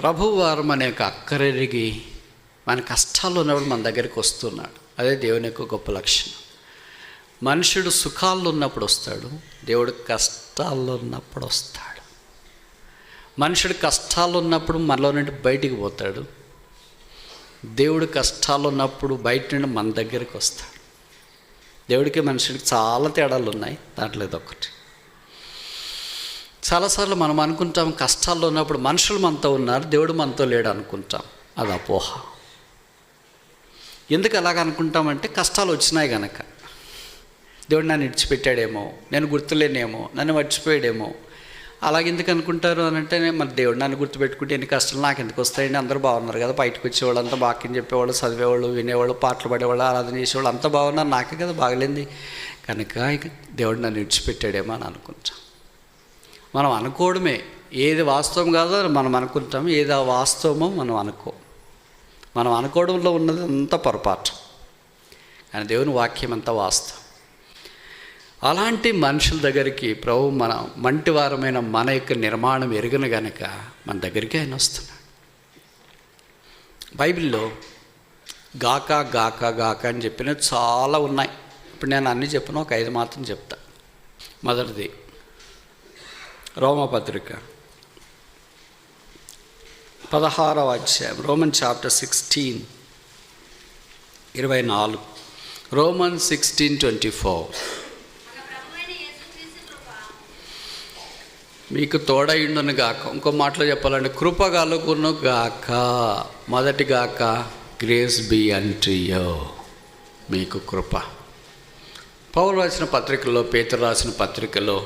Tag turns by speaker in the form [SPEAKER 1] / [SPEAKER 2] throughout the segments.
[SPEAKER 1] ప్రభువారు మన యొక్క అక్కరెరిగి మన కష్టాలు ఉన్నప్పుడు మన దగ్గరికి వస్తున్నాడు. అదే దేవుని యొక్క గొప్ప లక్షణం. మనుషుడు సుఖాల్లో ఉన్నప్పుడు వస్తాడు, దేవుడు కష్టాల్లో ఉన్నప్పుడు వస్తాడు. మనుషుడు కష్టాలు ఉన్నప్పుడు మనలో నుండి బయటికి పోతాడు, దేవుడు కష్టాలు ఉన్నప్పుడు బయట నుండి మన దగ్గరికి వస్తాడు. దేవుడికి మనుషుడికి చాలా తేడాలు ఉన్నాయి, దాంట్లో ఇదొకటి. చాలాసార్లు మనం అనుకుంటాం కష్టాల్లో ఉన్నప్పుడు మనుషులు మనతో ఉన్నారు, దేవుడు మనతో లేడు అనుకుంటాం. అది అపోహ. ఎందుకు అలాగ అనుకుంటామంటే కష్టాలు వచ్చినాయి కనుక. దేవుడు నన్ను విడిచిపెట్టాడేమో, నేను గుర్తులేనేమో, నన్ను మర్చిపోయాడేమో. అలాగెందుకు అనుకుంటారు అని అంటే, మరి దేవుడు నన్ను గుర్తుపెట్టుకుంటే ఎన్ని కష్టాలు నాకు ఎందుకు వస్తాయండి? అందరూ బాగున్నారు కదా, బయటకు వచ్చేవాళ్ళు అంతా వాక్యం చెప్పేవాళ్ళు, చదివేవాళ్ళు, వినేవాళ్ళు, పాటలు పాడేవాళ్ళు, ఆరాధన చేసేవాళ్ళు అంతా బాగున్నారు, నాకే కదా బాగలేంది కనుక దేవుడు నన్ను విడిచిపెట్టాడేమో అని అనుకుంటాం. మనం అనుకోవడమే, ఏది వాస్తవం కాదో మనం అనుకుంటాం, ఏది వాస్తవమో మనం అనుకోవడంలో ఉన్నది అంతా పొరపాటు, కానీ దేవుని వాక్యం అంతా వాస్తవం. అలాంటి మనుషుల దగ్గరికి ప్రభు మన మంటివారమైన మన యొక్క నిర్మాణం ఎరుగను గనక మన దగ్గరికి ఆయన వస్తున్నాడు. బైబిల్లో గాక గాక గాక అని చెప్పినవి చాలా ఉన్నాయి. ఇప్పుడు నేను అన్నీ చెప్పను, ఒక 5 మాత్రం చెప్తా. మొదటిది రోమపత్రిక 16వ అధ్యాయం, రోమన్ చాప్టర్ 16:24. రోమన్ 16:24. మీకు తోడైండును గాక. ఇంకో మాటలో చెప్పాలంటే కృప కలుగును గాక. మొదటి గాక గ్రేస్ బి అంటు యు, మీకు కృప. పౌలు రాసిన పత్రికల్లో, పేతురు రాసిన పత్రికలో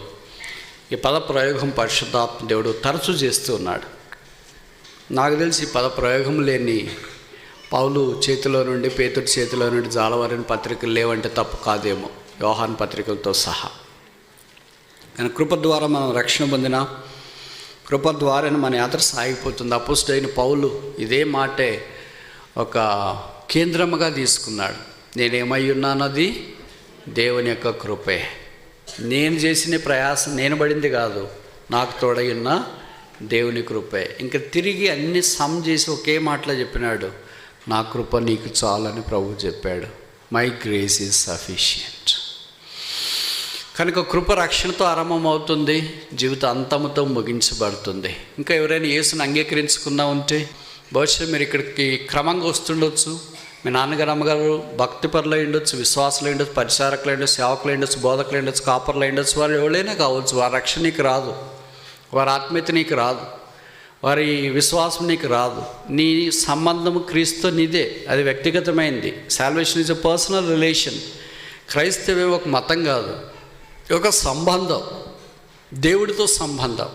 [SPEAKER 1] ఈ పద ప్రయోగం పరిశుద్ధాత్మ దేవుడు తరచూ చేస్తూ ఉన్నాడు. నాకు తెలిసి ఈ పద ప్రయోగం లేని పౌలు చేతిలో నుండి, పేతురు చేతిలో నుండి జాలవారిన పత్రికలు లేవంటే తప్పు కాదేమో, యోహాను పత్రికలతో సహా. కానీ కృప ద్వారా మనం రక్షణ పొందిన, కృప ద్వారా మన యాత్ర సాగిపోతుంది. అపోస్తలుడైన పౌలు ఇదే మాటే ఒక కేంద్రముగా తీసుకున్నాడు. నేనేమై ఉన్నానది దేవుని యొక్క కృపే, నేను చేసిన ప్రయాసం నేను పడింది కాదు, నాకు తోడై ఉన్న దేవుని కృపే. ఇంకా తిరిగి అన్ని సమ్ చేసి ఒకే మాటలో చెప్పినాడు, నా కృప నీకు చాలని ప్రభువు చెప్పాడు. My grace is sufficient. కనుక కృప రక్షణతో ఆరంభమవుతుంది, జీవిత అంతముతో ముగించబడుతుంది. ఇంకా ఎవరైనా యేసుని అంగీకరించుకున్నా ఉంటే బహుశా మీరు ఇక్కడికి క్రమంగా వస్తుండొచ్చు. మీ నాన్నగారు అమ్మగారు భక్తిపరులు ఉండొచ్చు, విశ్వాసులు ఉండొచ్చు, పరిచారకులు ఉండొచ్చు, సేవకులు ఉండొచ్చు, బోధకులు ఉండొచ్చు, కాపర్లు ఉండొచ్చు. వారు ఎవరైనా కావచ్చు. వారి రక్షణ నీకు రాదు, వారి ఆత్మీయత నీకు రాదు, వారి విశ్వాసం నీకు రాదు. నీ సంబంధం క్రీస్తు నీదే, అది వ్యక్తిగతమైంది. Salvation is a personal relation. క్రైస్తవ్యం ఒక మతం కాదు, ఒక సంబంధం, దేవుడితో సంబంధం.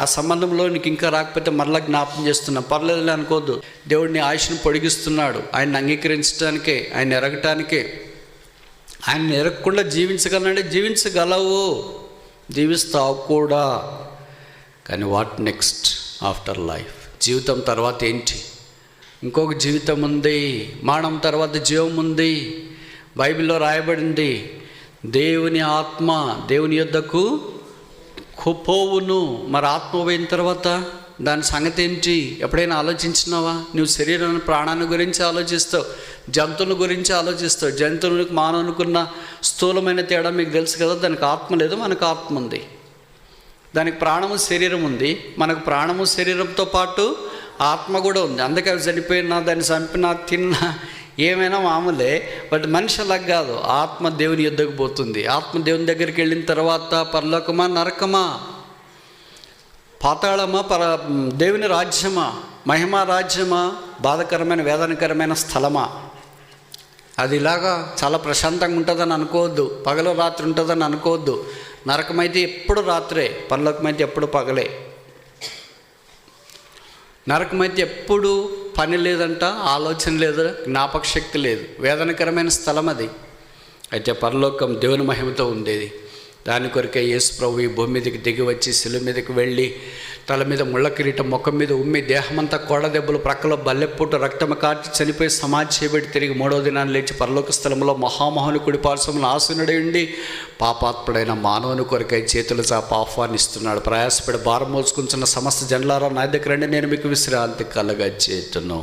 [SPEAKER 1] ఆ సంబంధంలో నీకు ఇంకా రాకపోతే మరలా జ్ఞాపకం చేస్తున్నా, పర్లేదులే అనుకోవద్దు. దేవుడిని ఆయుష్ను పొడిగిస్తున్నాడు, ఆయన్ని అంగీకరించడానికే, ఆయన ఎరగటానికే. ఆయన ఎరగకుండా జీవించగలనంటే జీవించగలవు, జీవిస్తావు కూడా. కానీ వాట్ నెక్స్ట్ ఆఫ్టర్ లైఫ్? జీవితం తర్వాత ఏంటి? ఇంకొక జీవితం ఉంది, మరణం తర్వాత జీవం ఉంది. బైబిల్లో రాయబడింది, దేవుని ఆత్మ దేవుని యొద్దకు పోవును. మరి ఆత్మ పోయిన తర్వాత దాని సంగతి ఏంటి? ఎప్పుడైనా ఆలోచించినావా? నువ్వు శరీరాన్ని, ప్రాణాన్ని గురించి ఆలోచిస్తావు, జంతువుల గురించి ఆలోచిస్తావు. జంతువులకు మానవునుకున్న స్థూలమైన తేడా మీకు తెలుసు కదా. దానికి ఆత్మ లేదు, మనకు ఆత్మ ఉంది. దానికి ప్రాణము శరీరం ఉంది, మనకు ప్రాణము శరీరంతో పాటు ఆత్మ కూడా ఉంది. అందుకే అవి చనిపోయినా, దాన్ని చంపినా, తిన్నా, ఏమైనా మామూలే. బట్ మనిషి అలా కాదు, ఆత్మ దేవుని యుద్ధకు పోతుంది. ఆత్మ దేవుని దగ్గరికి వెళ్ళిన తర్వాత పరలోకమా, నరకమా, పాతాళమా, దేవుని రాజ్యమా, మహిమా రాజ్యమా, బాధకరమైన వేదనకరమైన స్థలమా? అది ఇలాగా చాలా ప్రశాంతంగా ఉంటుందని అనుకోవద్దు, పగలు రాత్రి ఉంటుందని అనుకోవద్దు. నరకమైతే ఎప్పుడు రాత్రే, పరలోకమైతే ఎప్పుడు పగలే. నరకమైతే ఎప్పుడు పని లేదంట, ఆలోచన లేదు, జ్ఞాపక శక్తి లేదు, వేదనకరమైన స్థలం అది. అయితే పరలోకం దేవుని మహిమతో ఉండేది. దాని కొరకే యేసు ప్రభు ఈ భూమి మీదకి దిగి వచ్చి శిలువ మీదకి వెళ్ళి తల మీద ముళ్ళ కిరీటం, ముఖం మీద ఉమ్మి, దేహమంతా కోడ దెబ్బలు, ప్రక్కలో బల్లెపూట రక్తము కార్చి చనిపోయి సమాధి చేయబడి తిరిగి 3వ దినాన్ని లేచి పరలోక స్థలంలో మహామహుని కుడి పార్శ్వమున ఆసీనుడై ఉండి పాపాత్ముడైన మానవుని కొరకై చేతులు చాప ఆహ్వానిస్తున్నాడు. ప్రయాసపడి భారం మోసుకుంటున్న సమస్త జనులారా నా దగ్గర రండి, నేను మీకు విశ్రాంతి కలగచేతును.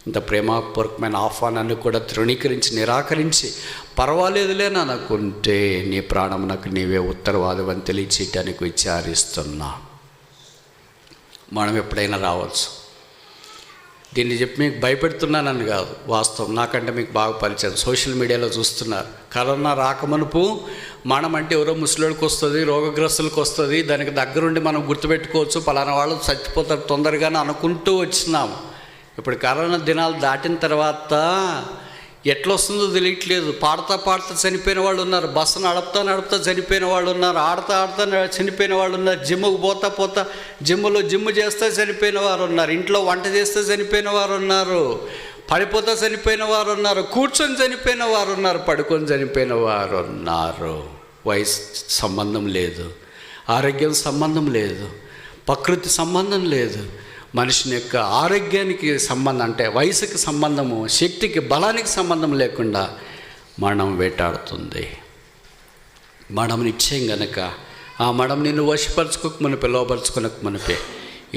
[SPEAKER 1] ఇంత ప్రేమపూర్వకమైన ఆహ్వానాన్ని కూడా తృణీకరించి నిరాకరించి పర్వాలేదులేని అనుకుంటే నీ ప్రాణమునకు నీవే ఉత్తరవాదం అని తెలియచేయటానికి విచారిస్తున్నా. మనం ఎప్పుడైనా రావచ్చు. దీన్ని చెప్పి మీకు భయపెడుతున్నానని కాదు, వాస్తవం. నాకంటే మీకు బాగా పరిచయం, సోషల్ మీడియాలో చూస్తున్నారు. కరోనా రాకమునుపు మనం అంటే ఎవరో ముసలికి వస్తుంది, రోగగ్రస్తులకు వస్తుంది, దానికి దగ్గరుండి మనం గుర్తుపెట్టుకోవచ్చు, పలానా వాళ్ళు చచ్చిపోతారు తొందరగానే అనుకుంటూ వచ్చినాము. ఇప్పుడు కరోనా దినాలు దాటిన తర్వాత ఎట్లా వస్తుందో తెలియట్లేదు. పాడుతా చనిపోయిన వాళ్ళు ఉన్నారు, బస్సు నడుపుతా చనిపోయిన వాళ్ళు ఉన్నారు, ఆడుతా చనిపోయిన వాళ్ళు ఉన్నారు, జిమ్ముకు పోతా జిమ్ చేస్తే చనిపోయిన వారు ఉన్నారు, ఇంట్లో వంట చేస్తే చనిపోయిన వారు ఉన్నారు, పడిపోతా చనిపోయిన వారు ఉన్నారు, కూర్చొని చనిపోయిన వారు ఉన్నారు, పడుకొని చనిపోయిన వారు ఉన్నారు. వయసు సంబంధం లేదు, ఆరోగ్యం సంబంధం లేదు, ప్రకృతి సంబంధం లేదు. మనిషిని యొక్క ఆరోగ్యానికి సంబంధం, అంటే వయసుకి సంబంధము, శక్తికి బలానికి సంబంధం లేకుండా మరణం వేటాడుతుంది. మరణం నిశ్చయం గనక ఆ మరణం నిన్ను వశపరచుకోక మునిపే, లోపరుచుకోక మునిపే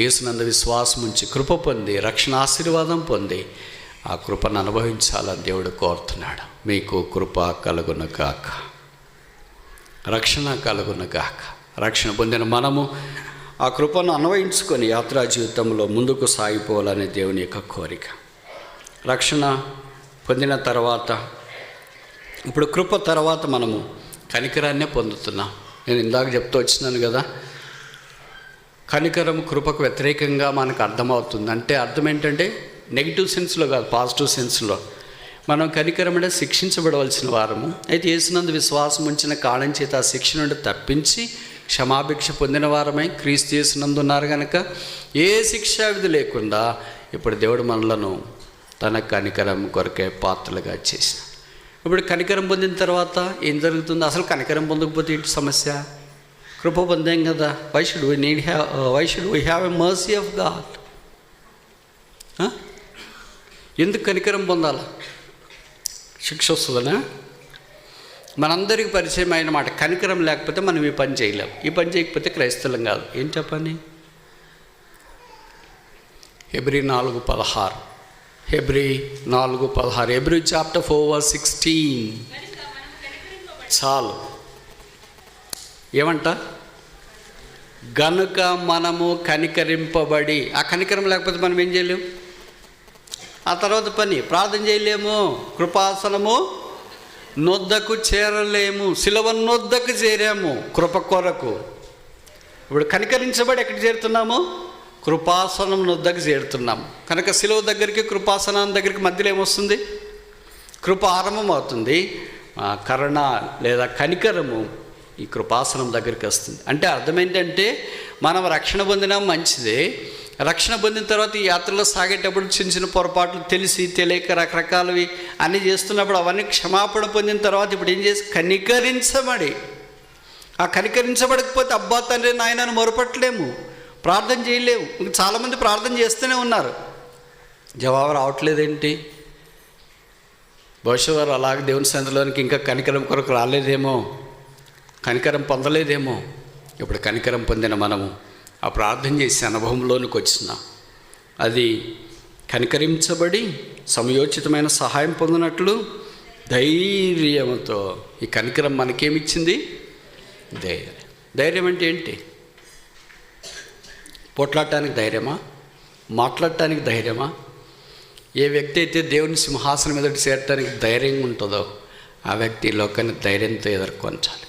[SPEAKER 1] యేసునందు విశ్వాసం ఉంచి కృప పొంది రక్షణ ఆశీర్వాదం పొంది ఆ కృపను అనుభవించాలని దేవుడు కోరుతున్నాడు. మీకు కృప కలుగును గాక, రక్షణ కలుగును గాక. రక్షణ పొందిన మనము ఆ కృపను అన్వయించుకొని యాత్రా జీవితంలో ముందుకు సాగిపోవాలనే దేవుని యొక్క కోరిక. రక్షణ పొందిన తర్వాత ఇప్పుడు కృప తర్వాత మనము కనికరాన్నే పొందుతున్నాం. నేను ఇందాక చెప్తూ వచ్చినాను కదా, కనికరం కృపకు వ్యతిరేకంగా మనకు అర్థమవుతుంది. అంటే అర్థం ఏంటంటే నెగిటివ్ సెన్స్లో కాదు, పాజిటివ్ సెన్స్లో. మనం కనికరం అంటే శిక్షించబడవలసిన వారము. అయితే యేసునందు విశ్వాసం ఉంచిన కాలం చేత ఆ శిక్ష నుండి తప్పించి క్షమాభిక్ష పొందిన వారమై క్రీస్తు యేసునందు ఉన్నారు కనుక ఏ శిక్షా విధి లేకుండా ఇప్పుడు దేవుడు మనలను తన కనికరం కొరకే పాత్రలుగా చేసిన. ఇప్పుడు కనికరం పొందిన తర్వాత ఏం జరుగుతుంది? అసలు కనికరం పొందకపోతే ఏంటి సమస్య? కృప పొందాం కదా, why should we have a mercy of God? ఎందుకు కనికరం పొందాలా? శిక్ష వస్తుందనా? మనందరికీ పరిచయం అయిన మాట, కనికరం లేకపోతే మనం ఈ పని చేయలేం, ఈ పని చేయకపోతే క్రైస్తవం కాదు. ఏం చెప్పని? Hebrew 4:16, Hebrew 4:16, Hebrew chapter 4:16. చాలు. ఏమంట? గనుక మనము కనికరింపబడి. ఆ కనికరం లేకపోతే మనం ఏం చేయలేము. ఆ తర్వాత పని, ప్రార్థన చేయలేము, కృపాసనము నొద్దకు చేరలేము, సిలువ నొద్దకు చేరాము కృప కొరకు. ఇప్పుడు కనికరించబడి ఎక్కడికి చేరుతున్నాము? కృపాసనం నొద్దకు చేరుతున్నాము. కనుక సిలువ దగ్గరికి కృపాసనం దగ్గరికి మధ్యలో ఏమొస్తుంది? కృప ఆరంభం అవుతుంది. కరుణ లేదా కనికరము ఈ కృపాసనం దగ్గరికి వస్తుంది. అంటే అర్థం ఏంటంటే మనం రక్షణ పొందినా మంచిదే, రక్షణ పొందిన తర్వాత ఈ యాత్రలో సాగేటప్పుడు చిన్న చిన్న పొరపాట్లు తెలిసి తెలియక రకరకాలవి అన్నీ చేస్తున్నప్పుడు అవన్నీ క్షమాపణ పొందిన తర్వాత ఇప్పుడు ఏం చేసి కనికరించబడి, ఆ కనికరించబడకపోతే అబ్బా తండ్రి నాయనని మొరపట్లేము, ప్రార్థన చేయలేము. చాలామంది ప్రార్థన చేస్తూనే ఉన్నారు, జవాబు రావట్లేదేంటి? బహుశా వారు అలాగే దేవుని సన్నిధిలోనికి ఇంకా కనికరం కొరకు రాలేదేమో, కనికరం పొందలేదేమో. ఇప్పుడు కనికరం పొందిన మనము ఆ ప్రార్థన చేసే అనుభవంలోనికి వచ్చిన అది కనికరించబడి సమయోచితమైన సహాయం పొందినట్లు ధైర్యంతో. ఈ కనికరం మనకేమిచ్చింది? ధైర్యం. ధైర్యం అంటే ఏంటి? పోట్లాడటానికి ధైర్యమా? మాట్లాడటానికి ధైర్యమా? ఏ వ్యక్తి అయితే దేవుని సింహాసనం ఎదుటి చేరటానికి ధైర్యంగా ఉంటుందో ఆ వ్యక్తి లోకాన్ని ధైర్యంతో ఎదుర్కొంచాలి.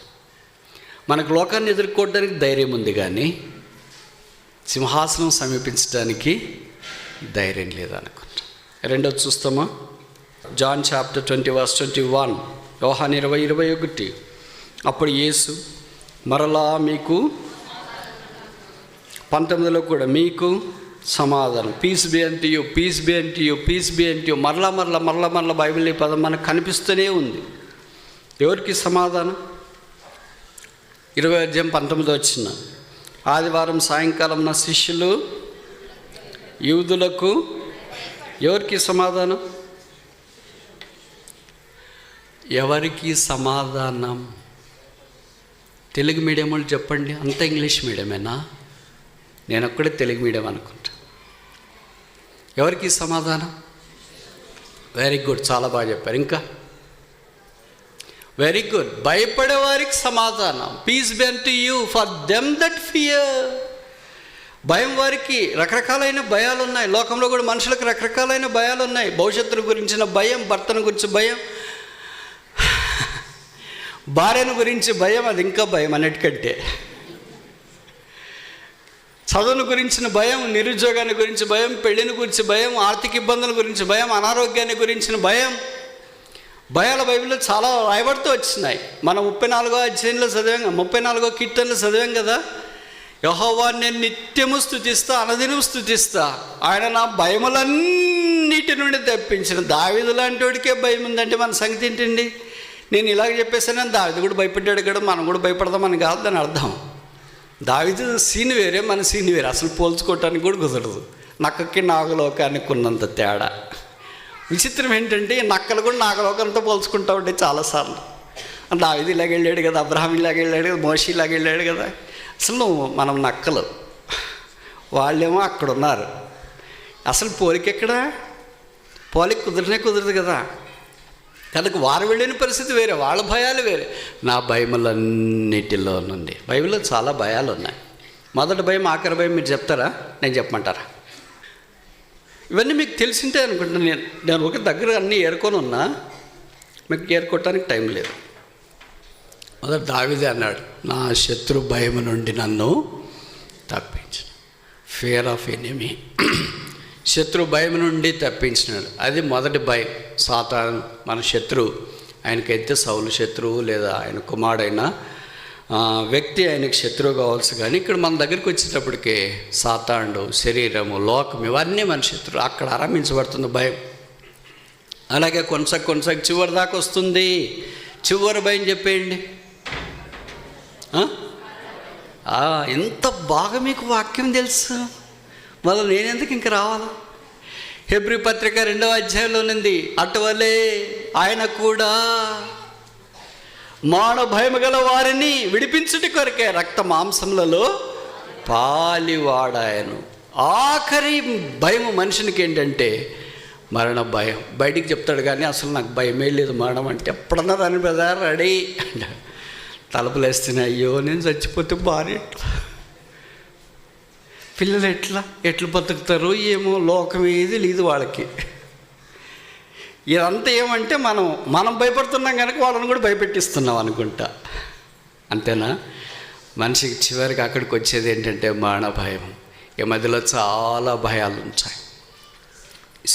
[SPEAKER 1] మనకు లోకాన్ని ఎదుర్కోవడానికి ధైర్యం ఉంది, కానీ సింహాసనం సమీపించడానికి ధైర్యం లేదనుకుంటా. రెండోది చూస్తామా? జాన్ చాప్టర్ 20:21, యోహాను 20:21. అప్పుడు యేసు మరలా మీకు 19లో కూడా మీకు సమాధానం, peace be unto you, peace be unto you, peace be unto you. మరలా బైబిల్ ఈ పదం మనకు కనిపిస్తూనే ఉంది. ఎవరికి సమాధానం? 20:19 ఆదివారం సాయంకాలం నా శిష్యులు యూదులకు ఎవరికి సమాధానం? ఎవరికి సమాధానం? తెలుగు మీడియం వాళ్ళు చెప్పండి, అంత ఇంగ్లీష్ మీడియమేనా? నేను ఒక్కడే తెలుగు మీడియం అనుకుంటా. ఎవరికి సమాధానం? వెరీ గుడ్, చాలా బాగా చెప్పారు. ఇంకా వెరీ గుడ్, భయపడే వారికి సమాధానం. Peace be unto you for them that fear. భయం వారికి రకరకాలైన భయాలు ఉన్నాయి. లోకంలో కూడా మనుషులకు రకరకాలైన భయాలు ఉన్నాయి. భవిష్యత్తును గురించిన భయం, భర్తను గురించి భయం, భార్యను గురించి భయం, అది ఇంకా భయం అన్నిటికంటే. చదువును గురించిన భయం, నిరుద్యోగాన్ని గురించి భయం, పెళ్ళిని గురించి భయం, ఆర్థిక ఇబ్బందుల గురించి భయం, అనారోగ్యాన్ని గురించిన భయం. భయాల బైబిల్లో చాలా రాయబడుతూ వచ్చినాయి. మనం 34వ అధ్యాయంలో చదివాం, 34వ కీర్తనలో చదివాం కదా. యెహోవాను నేను నిత్యము స్తుతిస్తా, అనదినము స్తుతిస్తా, ఆయన నా భయములన్నిటి నుండి తప్పించిన. దావీదు లాంటి వాడికే భయం ఉందంటే మన సంగతి ఏంటండి? నేను ఇలాగ చెప్పేసాను, దావీదు కూడా భయపడ్డాడు కదా, మనం కూడా భయపడదామని కాదు దాని అర్థం. దావీదు సీన్ వేరే, మన సీన్ వేరే, అసలు పోల్చుకోవటానికి కూడా కుదరదు. నక్కకి నాగలోకానికి ఉన్నంత తేడా. విచిత్రం ఏంటంటే నక్కలు కూడా నాగలోకంతో పోల్చుకుంటా ఉంటే చాలాసార్లు. దావీదు ఇలాగ వెళ్ళాడు కదా, అబ్రహాం ఇలాగ వెళ్ళాడు కదా, మోషి ఇలాగ వెళ్ళాడు కదా. అసలు మనం నక్కలు, వాళ్ళేమో అక్కడ ఉన్నారు. అసలు పోలిక ఎక్కడా? పోలిక కుదరదు కదా. కనుక వారు వెళ్ళిన పరిస్థితి వేరే, వాళ్ళ భయాలు వేరే. నా భయములన్నిటిలో నుండి. బైబిల్లో చాలా భయాలు ఉన్నాయి. మొదటి భయం, ఆఖరి భయం మీరు చెప్తారా? నేను చెప్పమంటారా? ఇవన్నీ మీకు తెలిసింటే అనుకుంటున్నాను. నేను ఒక దగ్గర అన్నీ ఏరుకొని ఉన్నా, మీకు ఏరుకోవటానికి టైం లేదు. మొదట దావీదే అన్నాడు, నా శత్రు భయం నుండి నన్ను తప్పించు. ఫియర్ ఆఫ్ ఎనిమీ, శత్రు భయం నుండి తప్పించినాడు. అది మొదటి భయం. సాతాను మన శత్రువు. ఆయనకైతే సౌలు శత్రువు, లేదా ఆయన కుమారుడైన వ్యక్తి ఆయనకు శత్రువు కావాల్సి. కానీ ఇక్కడ మన దగ్గరికి వచ్చేటప్పటికే సాతానుడు, శరీరము, లోకం, ఇవన్నీ మన శత్రువు. అక్కడ ఆరంభించబడుతుంది భయం. అలాగే కొనసాగి చివరి దాకా వస్తుంది. చివరి భయం చెప్పేయండి. ఎంత బాగా మీకు వాక్యం తెలుసు, మళ్ళీ నేనెందుకు ఇంక రావాలా? హెబ్రీ పత్రిక 2వ అధ్యాయంలో ఉంది, అటువలే ఆయన కూడా మాన భయము గల వారిని విడిపించుటి కొరకే రక్త మాంసములలో పాలివాడాయను. ఆఖరి భయం మనుషునికి ఏంటంటే మరణ భయం. బయటికి చెప్తాడు కానీ అసలు నాకు భయమే లేదు మరణం అంటే. ఎప్పుడన్నా దాని బ్రదర్ రెడీ అంటే తలుపులు వేస్తున్నాయి, అయ్యో నేను చచ్చిపోతే భార్య ఎట్లా, పిల్లలు ఎట్లా బతుకుతారు ఏమో, లోకం ఏది లేదు వాళ్ళకి. ఇదంతా ఏమంటే మనం భయపడుతున్నాం కనుక వాళ్ళని కూడా భయపెట్టిస్తున్నాం అనుకుంటా. అంతేనా? మనిషికి చివరికి అక్కడికి వచ్చేది ఏంటంటే మరణ భయం. ఈ మధ్యలో చాలా భయాలు ఉంటాయి.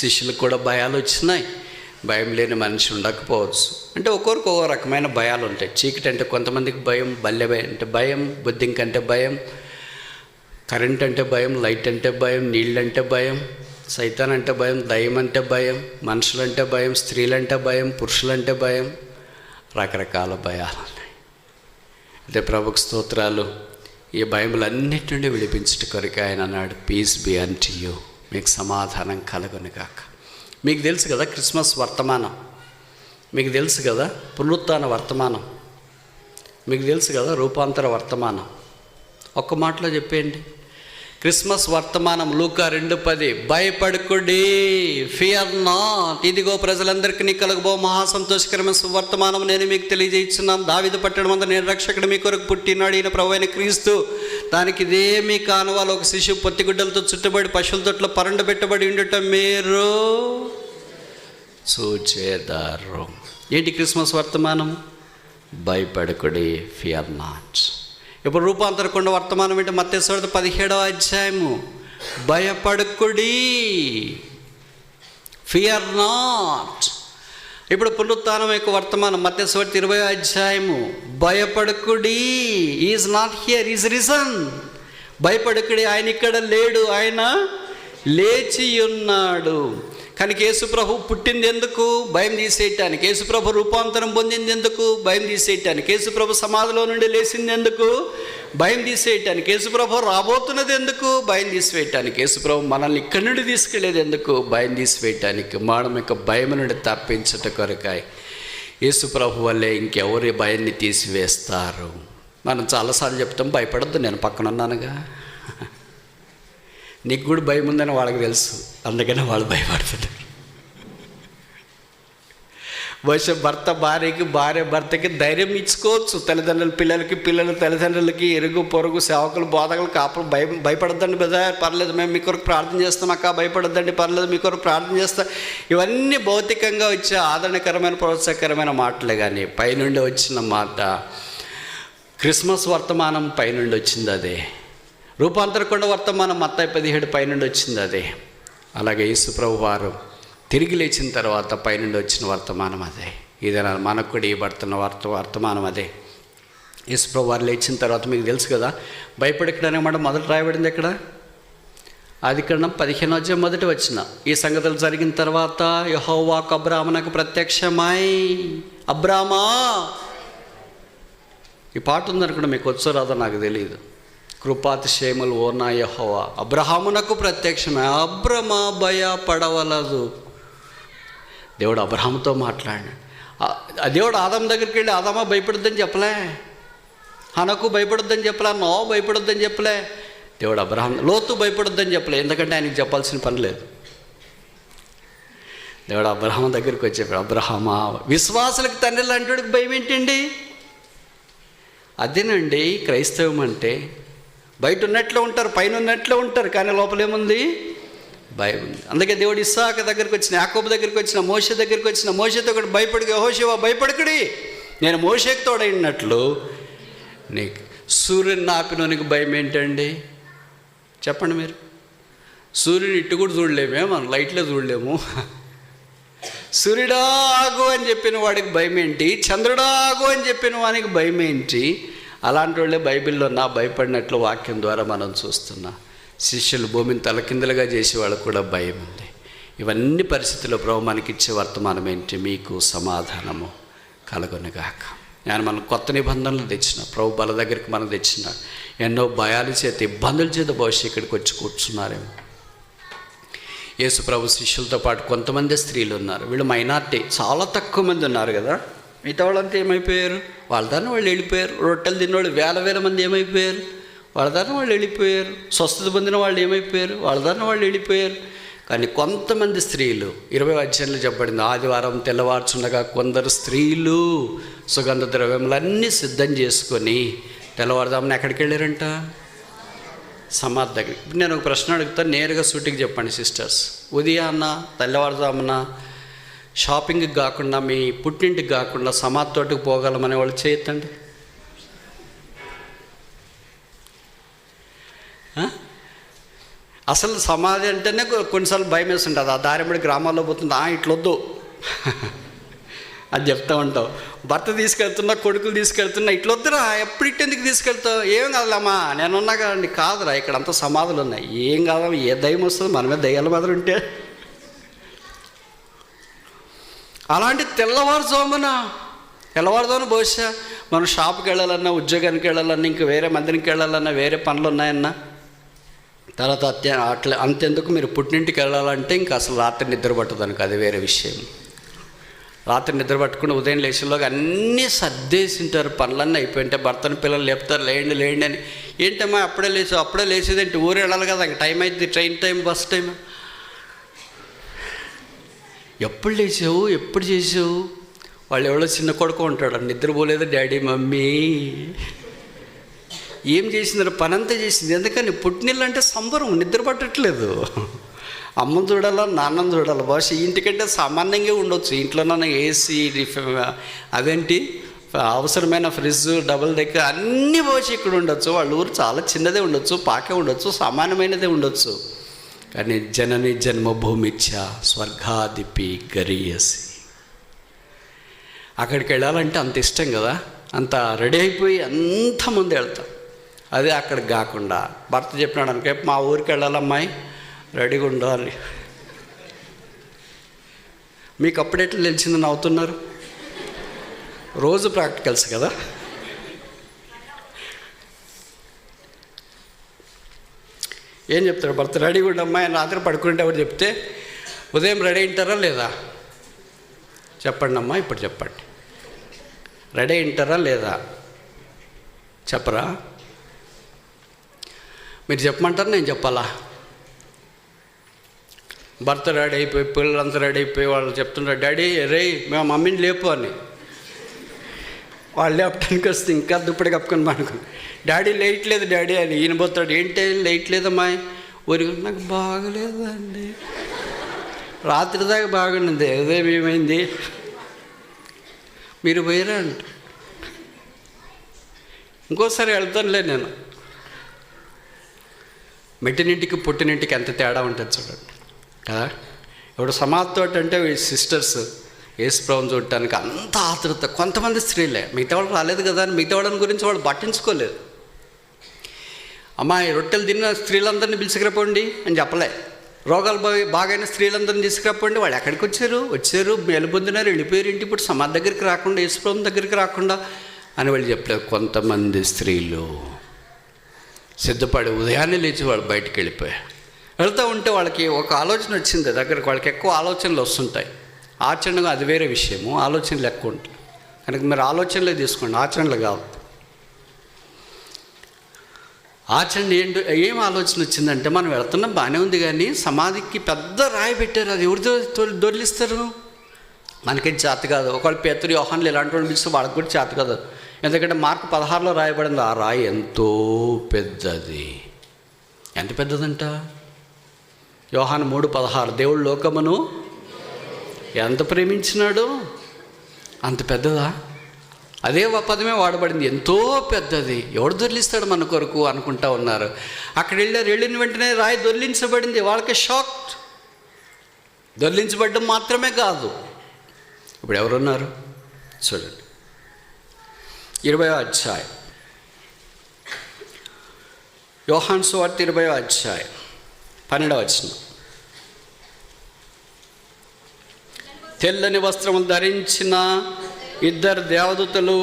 [SPEAKER 1] శిష్యులకు కూడా భయాలు వచ్చినాయి. భయం లేని మనిషి ఉండకపోవచ్చు. అంటే ఒక్కొరికి ఒక్కో రకమైన భయాలు ఉంటాయి. చీకటి అంటే కొంతమందికి భయం, బల్లె భయం అంటే భయం, బుద్ధింకంటే భయం, కరెంట్ అంటే భయం, లైట్ అంటే భయం, నీళ్ళంటే భయం, సైతాన్ అంటే భయం, దయ్యం అంటే భయం, మనుషులంటే భయం, స్త్రీలంటే భయం, పురుషులంటే భయం, రకరకాల భయాలు ఉన్నాయి. అయితే ప్రభుకు స్తోత్రాలు. ఈ భయములన్నిటి నుండి విడిపించుట కొరకు ఆయన అన్నాడు, పీస్ బి అన్టు యూ, మీకు సమాధానం కలుగును గాక. మీకు తెలుసు కదా క్రిస్మస్ వర్తమానం, మీకు తెలుసు కదా పునరుత్థాన వర్తమానం, మీకు తెలుసు కదా రూపాంతర వర్తమానం. ఒక్క మాటలో చెప్పేయండి. క్రిస్మస్ వర్తమానం లూకా 2:10, భయపడకుడి, ఫియర్ నాట్, ఇదిగో ప్రజలందరికీ కలుగబో మహా సంతోషకరమైన సువర్తమానం నేను మీకు తెలియజేస్తున్నాను. దావీదు పట్టణం అంతా నేను రక్షకుడు మీ కొరకు పుట్టినాడు, ఈయన ప్రభువైన క్రీస్తు. దానికి ఇదేమీ కానువాలు, ఒక శిశువు పొత్తిగుడ్డలతో చుట్టబడి పశువుల తొట్లో పరండు పెట్టబడి ఉండటం మీరు చూచేదారు. ఏంటి క్రిస్మస్ వర్తమానం? భయపడకుడి, ఫియర్ నాట్. ఇప్పుడు రూపాంతరకొండ వర్తమానం ఏంటి? మత్తయి సువార్త 17వ అధ్యాయము, భయపడకుడి, ఫియర్ నాట్. ఇప్పుడు పునరుత్థానం యొక్క వర్తమానం మత్తయి సువార్త 20వ అధ్యాయము, భయపడకుడి, is not here, is risen. భయపడకుడి, ఆయన ఇక్కడ లేడు, ఆయన లేచి ఉన్నాడు. కానీ యేసుప్రభు పుట్టింది ఎందుకు? భయం తీసేయటానికి. యేసుప్రభు రూపాంతరం పొందింది ఎందుకు? భయం తీసేయటానికి. యేసుప్రభు సమాధిలో నుండి లేచింది ఎందుకు? భయం తీసేయటానికి. యేసుప్రభు రాబోతున్నది ఎందుకు? భయం తీసివేయటానికి. యేసుప్రభు మనల్ని ఇక్కడి నుండి తీసుకెళ్లేది ఎందుకు? భయం తీసివేయటానికి. మనం ఇక భయం నుండి తప్పించుట కొరకాయ. యేసుప్రభు వల్లే ఇంకెవరి భయాన్ని తీసివేస్తారు. మనం చాలాసార్లు చెప్తాం, భయపడద్దు, నేను పక్కన ఉన్నానుగా. నీకు కూడా భయం ఉందని వాళ్ళకి తెలుసు, అందుకనే వాళ్ళు భయపడుతున్నారు. బహుశా భర్త భార్యకి, భార్య భర్తకి ధైర్యం ఇచ్చుకోవచ్చు. తల్లిదండ్రులు పిల్లలకి, పిల్లలు తల్లిదండ్రులకి, ఇరుగు పొరుగు సేవకులు, బోధకులు, కాపులు భయపడద్దండి కదా, పర్లేదు, మేము మీ కొరకు ప్రార్థన చేస్తాం అక్క, భయపడద్దండి, పర్లేదు, మీ కొరకు ప్రార్థన చేస్తాం. ఇవన్నీ భౌతికంగా వచ్చే ఆదరణకరమైన, ప్రోత్సాహకరమైన మాటలే. కానీ పైనుండి వచ్చిన మాట, క్రిస్మస్ వర్తమానం పైనుండి వచ్చింది అదే. రూపాంతరకొండ వర్తమానం మత్తయి 17 పైనుండి వచ్చింది అదే. అలాగే యేసుప్రభు వారు తిరిగి లేచిన తర్వాత పైనుండి వచ్చిన వర్తమానం అదే. ఇదేనా మనకు కూడా ఇవ్వబడుతున్న వర్తమానం అదే. యేసుప్రభు వారు లేచిన తర్వాత మీకు తెలుసు కదా, భయపడకడనే మాట మొదట రాయబడింది ఎక్కడ? ఆదికాండం 15వ మొదటి వచనం. ఈ సంగతులు జరిగిన తర్వాత యెహోవా అబ్రాహామునకు ప్రత్యక్షమై, అబ్రామా, ఈ పాట ఉందనుకుంటే మీకు వచ్చో రాదో నాకు తెలియదు. కృపాతిశయములు ఓ నా యెహోవా అబ్రహామునకు ప్రత్యక్షమే, అబ్రమా భయపడవలదు. దేవుడు అబ్రహాముతో మాట్లాడినాడు. దేవుడు ఆదాము దగ్గరికి వెళ్ళి, ఆదామా భయపడొద్దని చెప్పలే, హనకు భయపడొద్దని చెప్పలే, నో భయపడొద్దని చెప్పలే. దేవుడు లోతు భయపడొద్దని చెప్పలే, ఎందుకంటే ఆయనకి చెప్పాల్సిన పని లేదు. దేవుడు అబ్రహాము దగ్గరికి వచ్చి చెప్పాడు, అబ్రహామా, విశ్వాసులకు తండ్రి లాంటి భయం ఏంటండి? అదేనండి క్రైస్తవం అంటే. బయట ఉన్నట్లే ఉంటారు, పైన ఉన్నట్లే ఉంటారు, కానీ లోపలేముంది? భయం ఉంది. అందుకే దేవుడు ఇస్సాకు దగ్గరికి వచ్చిన, యాకోబు దగ్గరికి వచ్చిన, మోషే దగ్గరికి వచ్చిన, మోషేతో కూడా భయపడికి, యెహోషువ భయపడకుడి, నేను మోషేకి తోడైనట్లు నీకు. సూర్యుని ఆపినోనికి భయం ఏంటండి చెప్పండి మీరు? సూర్యుని ఇట్టు కూడా చూడలేమే, మనం లైట్లో చూడలేము. సూర్యుడా ఆగు అని చెప్పిన వాడికి భయం ఏంటి? చంద్రుడా ఆగు అని చెప్పిన వానికి భయం ఏంటి? అలాంటి వాళ్ళే బైబిల్లో నా భయపడినట్లు వాక్యం ద్వారా మనం చూస్తున్నాం. శిష్యులు భూమిని తలకిందులుగా చేసే వాళ్ళకు కూడా భయం ఉంది. ఇవన్నీ పరిస్థితుల్లో ప్రభు మనకిచ్చే వర్తమానం ఏంటి? మీకు సమాధానము కలుగునుగాక. నేను మనం కొత్త నిబంధనలు తెచ్చిన, ప్రభు బల దగ్గరికి మనం తెచ్చిన, ఎన్నో భయాల చేత, ఇబ్బందుల చేత బహుశా ఇక్కడికి వచ్చి కూర్చున్నారేమో. యేసు ప్రభు శిష్యులతో పాటు కొంతమంది స్త్రీలు ఉన్నారు. వీళ్ళు మైనార్టీ, చాలా తక్కువ మంది ఉన్నారు కదా. మిగతా వాళ్ళంతా ఏమైపోయారు? వాళ్ళ దాన్ని వాళ్ళు వెళ్ళిపోయారు. రొట్టెలు తిన్నవాళ్ళు వేల మంది ఏమైపోయారు? వాళ్ళ దాన్ని వాళ్ళు వెళ్ళిపోయారు. స్వస్థత పొందిన వాళ్ళు ఏమైపోయారు? వాళ్ళ దాన్ని వాళ్ళు వెళ్ళిపోయారు. కానీ కొంతమంది స్త్రీలు, 20వ అధ్యాయంలో చెప్పబడింది, ఆదివారం తెల్లవారుచుండగా కొందరు స్త్రీలు సుగంధ ద్రవ్యములన్నీ సిద్ధం చేసుకొని తెల్లవారుదామని ఎక్కడికి వెళ్ళారంట? సమాధి దగ్గర. ఇప్పుడు నేను ఒక ప్రశ్న అడుగుతాను, నేరుగా సూటికి చెప్పండి సిస్టర్స్. ఉదయాన్న తెల్లవారుదామున షాపింగ్కి కాకుండా, మీ పుట్టింటికి కాకుండా సమాధి తోటకి పోగలమనే వాళ్ళు చేయొద్దండి. అసలు సమాధి అంటేనే కొన్నిసార్లు భయం వేస్తుంటుంది. ఆ దారిబడి గ్రామాల్లో పోతుంది, ఇట్లొద్దు అది చెప్తా ఉంటావు. భర్త తీసుకెళ్తున్నా, కొడుకులు తీసుకెళ్తున్నా, ఇట్లొద్దురా, ఎప్పుడు ఇట్టెందుకు తీసుకెళ్తావు? ఏం కాదులేమ్మా, నేనున్నా కదండి. కాదురా, ఇక్కడ అంతా సమాధులు ఉన్నాయి, ఏం కాదు, ఏ దయ్యం వస్తుంది, మనమే దయ్యాల మాదిరి ఉంటే. అలాంటి తెల్లవారుజామున బహుశా మనం షాప్కి వెళ్ళాలన్నా, ఉద్యోగానికి వెళ్ళాలన్నా, ఇంక వేరే మందిరికి వెళ్ళాలన్నా, వేరే పనులు ఉన్నాయన్నా, తర్వాత అంతెందుకు మీరు పుట్టింటికి వెళ్ళాలంటే ఇంకా అసలు రాత్రి నిద్ర పట్టదు అనుకో, అది వేరే విషయం. రాత్రి నిద్ర పట్టుకుని ఉదయం లేచేలోకి అన్నీ సర్దేసింటారు, పనులన్నీ అయిపోయింటే భర్తను పిల్లలు లేపుతారు, లేండి అని. ఏంటమ్మా అప్పుడే లేచేదేంటి? ఊరు వెళ్ళాలి కదా, ఇంక టైం అవుతుంది, ట్రైన్ టైం, బస్ టైం. ఎప్పుడు లేచావు, ఎప్పుడు చేసావు? వాళ్ళు ఎవరో చిన్న కొడుకు ఉంటాడు, నిద్రపోలేదు డాడీ మమ్మీ. ఏం చేసింది? పనంతా చేసింది. ఎందుకని? పుట్టినిల్లు అంటే సంబరం, నిద్ర పట్టట్లేదు. అమ్మని చూడాలా, నాన్నని చూడాలి. బహుశా ఇంటికంటే సామాన్యంగా ఉండొచ్చు, ఇంట్లోనే ఏసీ, అదేంటి అవసరమైన ఫ్రిడ్జ్, డబుల్ డెక్కర్ అన్నీ బహుశా ఇక్కడ ఉండొచ్చు. వాళ్ళ ఊరు చాలా చిన్నదే ఉండొచ్చు, పాకే ఉండొచ్చు, సామాన్యమైనదే ఉండొచ్చు. కానీ జనని జన్మభూమిచ్చ స్వర్గాదిపి గరీయసి, అక్కడికి వెళ్ళాలంటే అంత ఇష్టం కదా, అంత రెడీ అయిపోయి అంతమంది వెళ్తాం. అదే అక్కడికి కాకుండా భర్త చెప్పినాడు అనుకో, మా ఊరికి వెళ్ళాలమ్మాయి, రెడీగా ఉండాలి. మీకు అప్పుడెట్లా తెలిసిందని అవుతున్నారు? రోజు ప్రాక్టికల్స్ కదా. ఏం చెప్తాడు భర్త? రెడీగా ఉండమ్మా, ఆయన రాత్రి పడుకుంటేవాడు చెప్తే ఉదయం రెడీ ఉంటారా లేదా? చెప్పండి అమ్మా, ఇప్పుడు చెప్పండి. రెడీ ఉంటారా లేదా? చెప్పరా? మీరు చెప్పమంటారు, నేను చెప్పాలా? భర్త రెడీ అయిపోయి, పిల్లలంతా రెడీ అయిపోయి వాళ్ళు చెప్తున్నారు, డాడీ రే మేము మమ్మీని లేపు అని. వాళ్ళు లేపడానికి వస్తే ఇంకా దుప్పటి కప్పుకొని పడుకుని, డాడీ లేయట్లేదు డాడీ అని. ఈయన పోతాడు, ఏంటి లేయట్లేదమ్మా? ఊరి నాకు బాగలేదండి, రాత్రి దాకా బాగుంది, ఏమైంది? మీరు పోయారా అంట. ఇంకోసారి వెళ్తానులే నేను. మెట్టినింటికి పుట్టినింటికి ఎంత తేడా ఉంటుంది చూడండి కదా. ఇప్పుడు సమాధితో అంటే సిస్టర్స్ యేసుప్రభువుని చూడటానికి అంత ఆతృత. కొంతమంది స్త్రీలే, మిగతా వాళ్ళు రాలేదు కదా అని మిగతా వాళ్ళని గురించి వాళ్ళు పట్టించుకోలేదు. అమ్మాయి రొట్టెలు తిన్న స్త్రీలందరినీ పిలుచుకురాపోండి అని చెప్పలే. రోగాలు బాగైన స్త్రీలందరినీ తీసుకురాపోండి. వాళ్ళు ఎక్కడికి వచ్చారు మేలుపొందినారు, వెళ్ళిపోయారు ఇంటి. ఇప్పుడు సమాధి దగ్గరికి రాకుండా, యేసుప్రభువుని దగ్గరికి రాకుండా అని వాళ్ళు చెప్పలేదు. కొంతమంది స్త్రీలు సిద్ధపడి ఉదయాన్నే లేచి వాళ్ళు బయటికి వెళ్ళిపోయారు. వెళ్తూ ఉంటే వాళ్ళకి ఒక ఆలోచన వచ్చింది దగ్గరికి. వాళ్ళకి ఎక్కువ ఆలోచనలు వస్తుంటాయి. ఆచరణగా అది వేరే విషయము, ఆలోచనలు ఎక్కువ ఉంటాయి. కనుక మీరు ఆలోచనలే తీసుకోండి, ఆచరణలు కాదు. ఆచరణ ఏం ఆలోచన వచ్చిందంటే, మనం వెళ్తున్నాం బాగానే ఉంది కానీ సమాధికి పెద్ద రాయి పెట్టారు, అది ఎవరితో దొరిలిస్తారు? మనకేం చేత కాదు. ఒకవేళ పేతురు యోహానులు ఇలాంటి వాళ్ళు పిలిస్తే వాళ్ళకి కూడా చేత కాదు. ఎందుకంటే మార్కు 16లో రాయబడింది, ఆ రాయి ఎంతో పెద్దది. ఎంత పెద్దదంట? యోహాను 3:16, దేవుడు లోకమును ఎంత ప్రేమించినాడు, అంత పెద్దదా? అదే పదమే వాడబడింది, ఎంతో పెద్దది. ఎవడు దొర్లిస్తాడు మన కొరకు అనుకుంటా ఉన్నారు. అక్కడ వెళ్ళిన వెంటనే రాయి దొర్లించబడింది. వాళ్ళకి షాక్. దొర్లించబడ్డం మాత్రమే కాదు, ఇప్పుడు ఎవరున్నారు చూడండి. 20వ అధ్యాయం, యోహాను సువార్త 20వ అధ్యాయం 12వ వచనం. తెల్లని వస్త్రం ధరించిన ఇద్దరు దేవదూతలు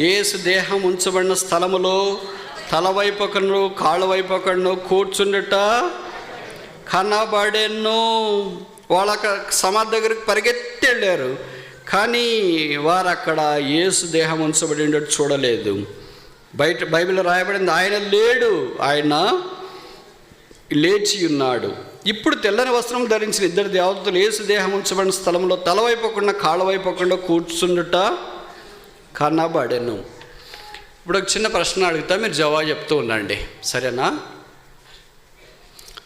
[SPEAKER 1] యేసు దేహం ఉంచబడిన స్థలములో తలవైపొకను కాళ్ళవైపొకను కూర్చుండుట కనబడెను. వాళ్ళ సమాధి దగ్గరికి పరిగెత్తి వెళ్ళారు, కానీ వారు అక్కడ యేసు దేహం ఉంచబడి ఉండేట్టు చూడలేదు. బయట బైబిల్లో రాయబడింది, ఆయన లేడు, ఆయన లేచి ఉన్నాడు. ఇప్పుడు తెల్లని వస్త్రం ధరించిన ఇద్దరు దేవతలు యేసు దేహం ఉంచబడిన స్థలంలో తలవైపోకుండా కాళ్ళవైపోకుండా కూర్చుండుట కనబడెను. ఇప్పుడు ఒక చిన్న ప్రశ్న అడుగుతా, మీరు జవాబు చెప్తూ ఉండండి, సరేనా?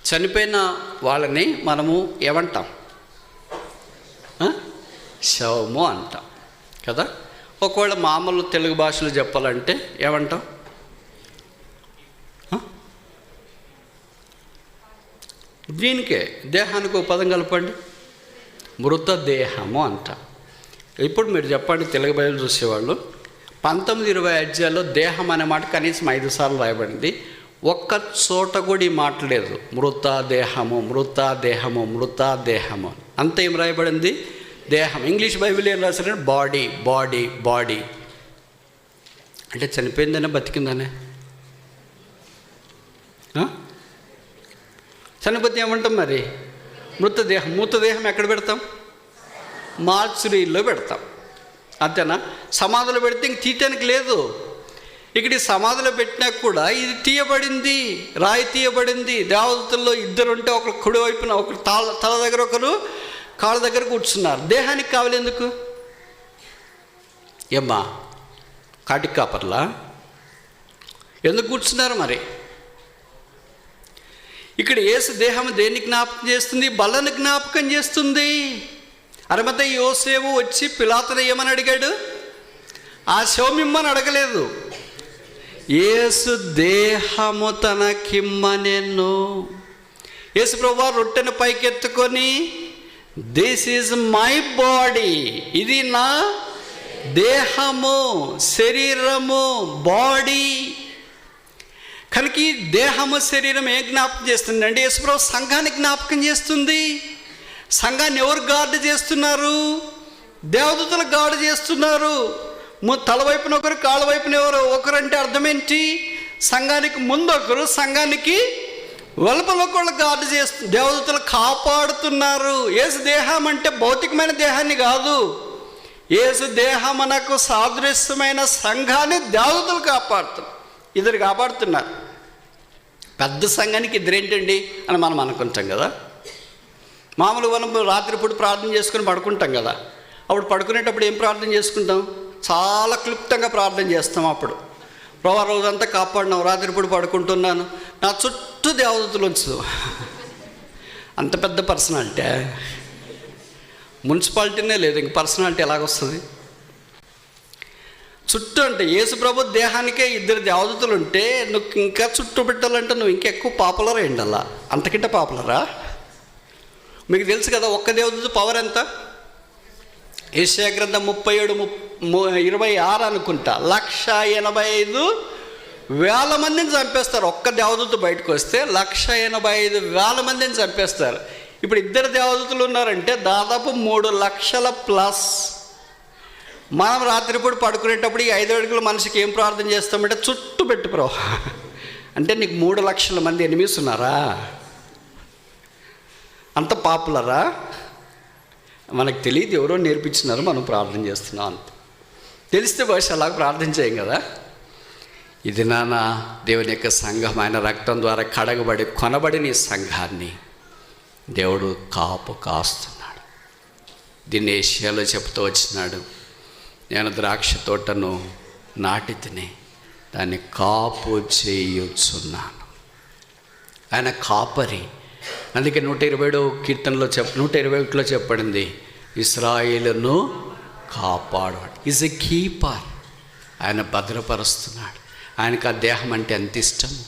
[SPEAKER 1] చనిపోయిన వాళ్ళని మనము ఏమంటాం? శవము అంటాం కదా. ఒకవేళ మామూలు తెలుగు భాషలో చెప్పాలంటే ఏమంటాం? దీనికే దేహానికి ఒక పదం కలపండి, మృతదేహము అంటాం. ఇప్పుడు మీరు చెప్పండి, తెలుగు బైబిల్ చూసేవాళ్ళు, 19-20 అధ్యాయాల్లో దేహం అనే మాట కనీసం 5 సార్లు రాయబడింది. ఒక్క చోట కూడా ఈ మాట లేదు, మృతదేహము మృతదేహము మృతదేహము అంత ఏం రాయబడింది? దేహం. ఇంగ్లీష్ బైబిల్ ఏం రాశారంటే బాడీ బాడీ బాడీ. అంటే చనిపోయిందనే బతికిందనే? చనిపోతే ఏమంటాం మరి? మృతదేహం. మృతదేహం ఎక్కడ పెడతాం? మార్చురీలో పెడతాం, అంతేనా? సమాధిలో పెడితే ఇంక తీయటానికి లేదు. ఇక్కడ ఈ సమాధిలో పెట్టినా కూడా ఇది తీయబడింది, రాయి తీయబడింది. దేవతల్లో ఇద్దరు ఉంటే ఒకరు కుడి వైపున, ఒకరు తల దగ్గర, ఒకరు కాళ్ళ దగ్గర కూర్చున్నారు. దేహానికి కావాలి ఎందుకు? ఏమ్మా కాటికి కాపర్లా ఎందుకు కూర్చున్నారు మరి? ఇక్కడ యేసు దేహం దేన్ని జ్ఞాపకం చేస్తుంది? బలను జ్ఞాపకం చేస్తుంది. అరిమతయి యోసేపు వచ్చి పిలాతును ఏమని అడిగాడు? ఆ శవం ఇమ్మని అడగలేదు, యేసు దేహము తనకిమ్మనెను. యేసు ప్రభువా రొట్టెను పైకెత్తుకొని, దిస్ ఈజ్ మై బాడీ, ఇది నా దేహము, శరీరము, బాడీ. కనుక ఈ దేహము శరీరం ఏం జ్ఞాపకం చేస్తుంది అంటే యేసుప్రభు సంఘాన్ని జ్ఞాపకం చేస్తుంది. సంఘాన్ని ఎవరు గార్డు చేస్తున్నారు? దేవదూతలు గార్డు చేస్తున్నారు. తల వైపున ఒకరు, కాళ్ళ వైపున ఒకరంటే అర్థమేంటి? సంఘానికి ముందు ఒకరు, సంఘానికి వెలుపల ఒకళ్ళు గార్డు దేవదూతలు కాపాడుతున్నారు. యేసు దేహం అంటే భౌతికమైన దేహాన్ని కాదు, యేసు దేహమునకు సాదృశ్యమైన సంఘాన్ని దేవదూతలు కాపాడుతున్నారు. ఇద్దరు కాపాడుతున్నారు. పెద్ద సంఘానికి ఇద్దరేంటండి అని మనం అనుకుంటాం కదా. మామూలుగా మనం రాత్రిపూట ప్రార్థన చేసుకుని పడుకుంటాం కదా. అప్పుడు పడుకునేటప్పుడు ఏం ప్రార్థన చేసుకుంటాం? చాలా క్లుప్తంగా ప్రార్థన చేస్తాం. అప్పుడు ప్రభా రోజంతా కాపాడినావు, రాత్రిపూట పడుకుంటున్నాను, నా చుట్టూ దేవదూతలు ఉంచు. అంత పెద్ద పర్సనాలిటీ, మున్సిపాలిటీనే లేదు, ఇంక పర్సనాలిటీ ఎలాగొస్తుంది? చుట్టూ అంటే యేసు ప్రభు దేహానికే ఇద్దరు దేవదూతలు ఉంటే నువ్వు ఇంకా చుట్టూ పెట్టాలంటే నువ్వు ఇంకా ఎక్కువ పాపులర్ అయ్యండి. అలా అంతకంటే పాపులరా? మీకు తెలుసు కదా ఒక్క దేవదూత పవర్ ఎంత? యెషయా గ్రంథం 37:26 అనుకుంటా, 185,000 మందిని చంపేస్తారు. ఒక్క దేవదూత బయటకు వస్తే 185,000 మందిని చంపేస్తారు. ఇప్పుడు ఇద్దరు దేవదూతలు ఉన్నారంటే దాదాపు 3 లక్షల ప్లస్. మనం రాత్రిపూట పడుకునేటప్పుడు ఈ 5 అడుగుల మనిషికి ఏం ప్రార్థన చేస్తామంటే చుట్టూ పెట్టు బ్రో అంటే నీకు 3 లక్షల మంది ఎనిమిస్ ఉన్నారా? అంత పాపులరా? మనకు తెలియదు, ఎవరో నేర్పించినారు, మనం ప్రార్థన చేస్తున్నాం అంత. తెలిస్తే బహుశా అలాగ ప్రార్థన చేయం కదా. ఇది నాన్న దేవుని యొక్క సంఘం, ఆయన రక్తం ద్వారా కడగబడి కొనబడిన ఈ సంఘాన్ని దేవుడు కాస్తున్నాడు. దీన్ని ఏషియాలో చెప్తూ వచ్చినాడు, నేను ద్రాక్ష తోటను నాటి తిని దాన్ని కాపు చేయుచున్నాను. ఆయన కాపరి. అందుకే 127వ కీర్తనలో 121లో చెప్పబడింది, ఇశ్రాయేలును కాపాడువాడు. Is a keeper. ఆయన భద్రపరుస్తున్నాడు. ఆయనకు ఆ దేహం అంటే ఎంత ఇష్టము.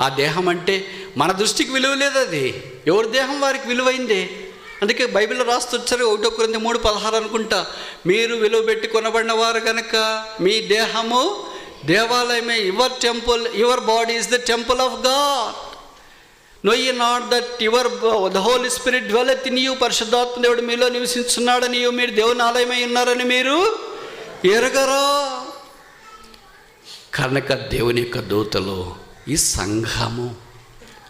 [SPEAKER 1] ఆ దేహం అంటే మన దృష్టికి విలువ లేదు, అది ఎవరి దేహం వారికి విలువైందే. అందుకే బైబిల్లో రాస్తొచ్చారు 1 కొరింథీ 3:16 అనుకుంటా, మీరు విలువ పెట్టి కొనబడిన వారు కనుక మీ దేహము దేవాలయమే. Your temple, your body is the temple of God. Know you not that the Holy Spirit dwelleth in you. పరిశుద్ధాత్మ దేవుడు మీలో నివసించున్నాడని, మీరు దేవుని ఆలయమై ఉన్నారని మీరు ఎరగరా? కనుక దేవుని యొక్క దూతలు ఈ సంఘము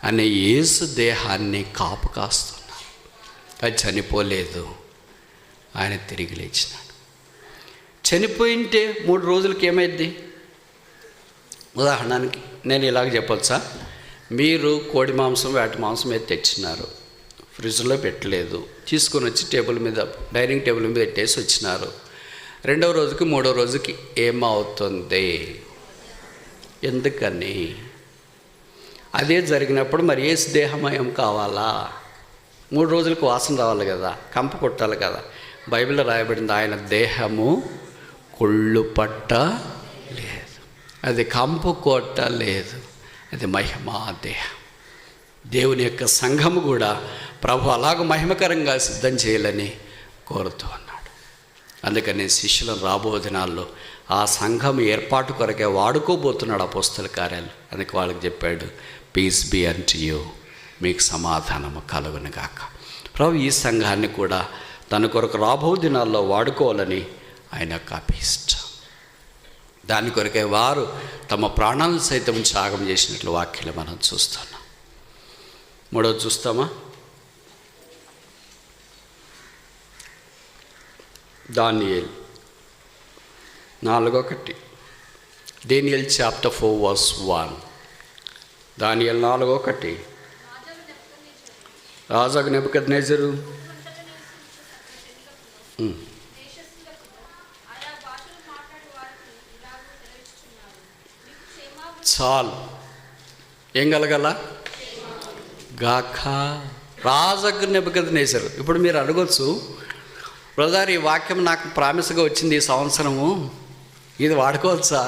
[SPEAKER 1] అనే యేసు దేహాన్ని కాపు కాస్తున్నారు. అది చనిపోలేదు, ఆయన తిరిగి లేచినాడు. చనిపోయింటే 3 రోజులకి ఏమైద్ది? ఉదాహరణకి నేను ఇలాగ చెప్పొచ్చా, మీరు కోడి మాంసం వేట మాంసం అయితే తెచ్చినారు, ఫ్రిడ్జ్లో పెట్టలేదు, తీసుకొని వచ్చి టేబుల్ మీద, డైనింగ్ టేబుల్ మీద పెట్టేసి వచ్చినారు. 2వ రోజుకి 3వ రోజుకి ఏమవుతుంది? ఎందుకని? అదే జరిగినప్పుడు మరి యేసు దేహమయం కావాలా? 3 రోజులకు వాసన రావాలి కదా, కంప కొట్టాలి కదా. బైబిల్లో రాయబడింది, ఆయన దేహము కుళ్ళు పట్ట లేదు, అది కంపు కొట్ట లేదు, అది మహిమా దేహం. దేవుని యొక్క సంఘము కూడా ప్రభు అలాగ మహిమకరంగా సిద్ధం చేయాలని కోరుతూ ఉన్నాడు. అందుకని శిష్యులను రాబో దినాల్లో ఆ సంఘం ఏర్పాటు కొరకే వాడుకోబోతున్నాడు అపోస్తల కార్యాలు. అందుకే వాళ్ళకి చెప్పాడు, పీస్ బీ అంటు యూ, మీకు సమాధానము కలుగునుగాక. ప్రభు ఈ సంఘాన్ని కూడా తన కొరకు రాబో దినాల్లో వాడుకోవాలని ఆయన యొక్క అభీష్టం. దాని కొరకే వారు తమ ప్రాణాలను సైతం త్యాగం చేసినట్లు వాక్యాలు మనం చూస్తున్నాం. 3వది చూస్తామా? దానియేలు 4:1. దానియేలు చాప్టర్ 4:1. దానియేలు 4:1. రాజు నెబుకద్నెజరు చాలు, ఏం కలగల గాక. రాజు నెబుకద్నెజరు. ఇప్పుడు మీరు అడగొచ్చు, బ్రదర్ ఈ వాక్యం నాకు ప్రామిస్గా వచ్చింది ఈ సంవత్సరము, ఇది వాడుకోవచ్చా?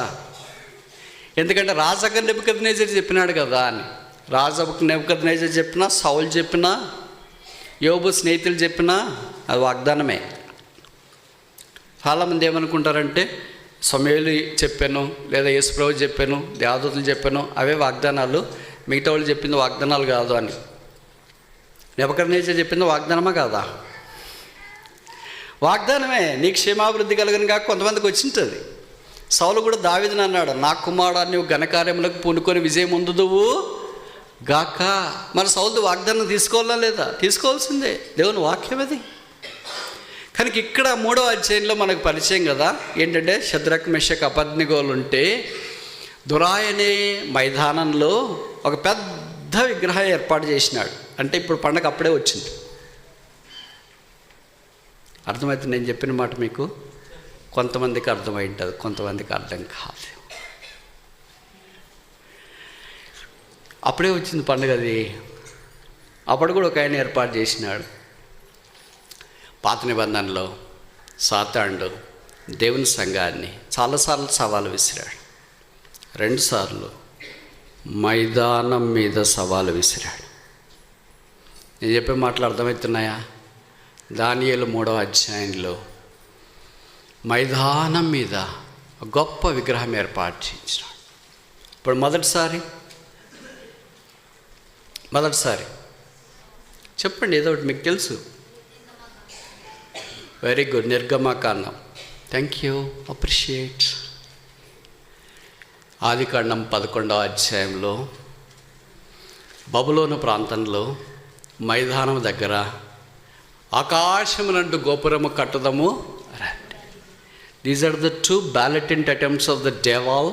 [SPEAKER 1] ఎందుకంటే రాజు నెబుకద్నెజరు చెప్పినాడు కదా అని. రాజు నెబుకద్నెజరు చెప్పినా, సౌలు చెప్పినా, యోబు స్నేహితులు చెప్పినా అది వాగ్దానమే. చాలామంది ఏమనుకుంటారంటే సమూయేలు చెప్పాను, లేదా యేసుప్రభు చెప్పాను, దేవదూతలు చెప్పాను, అవే వాగ్దానాలు, మిగతా వాళ్ళు చెప్పింది వాగ్దానాలు కాదు అని. నెబుకద్నెజర్ చెప్పింది వాగ్దానమా కాదా? వాగ్దానమే. నీకు క్షేమాభివృద్ధి కలగను కాక కొంతమందికి వచ్చింటుంది. సౌలు కూడా దావీదుని అన్నాడు, నా కుమారుడా నీవు ఘనకార్యములకు పూనుకొని విజయం పొందుదువు గాక. మరి సౌలు వాగ్దానం తీసుకోవాలా లేదా? తీసుకోవాల్సిందే, దేవుని వాక్యం అది. కనుక ఇక్కడ 3వ అధ్యాయంలో మనకు పరిచయం కదా ఏంటంటే, షద్రక్ మెషక్ అబేద్నెగోలు ఉంటే దురాయనే మైదానంలో ఒక పెద్ద విగ్రహం ఏర్పాటు చేసినాడు. అంటే ఇప్పుడు పండగ అప్పుడే వచ్చింది. అర్థమవుతుంది నేను చెప్పిన మాట మీకు? కొంతమందికి అర్థమై ఉంటుంది, కొంతమందికి అర్థం కాదు. అప్పుడే వచ్చింది పండుగ అది. అప్పుడు కూడా ఒక ఆయన ఏర్పాటు చేసినాడు. పాత నిబంధనలో సాతానుడు దేవుని సంఘాన్ని చాలాసార్లు సవాలు విసిరాడు. 2 సార్లు మైదానం మీద సవాలు విసిరాడు. నేను చెప్పే మాటలు అర్థమవుతున్నాయా? దానియేలు 3వ అధ్యాయంలో మైదానం మీద గొప్ప విగ్రహం ఏర్పాటు చేయించినాడు. ఇప్పుడు మొదటిసారి చెప్పండి, ఏదో ఒకటి మీకు తెలుసు. వెరీ గుడ్, నిర్గమకాండం. Thank you, appreciate. ఆదికాండం 11వ అధ్యాయంలో బబులోను ప్రాంతంలో మైదానం దగ్గర ఆకాశమునందు గోపురము కట్టుదము రండి. These are the 2 violent attempts of the devil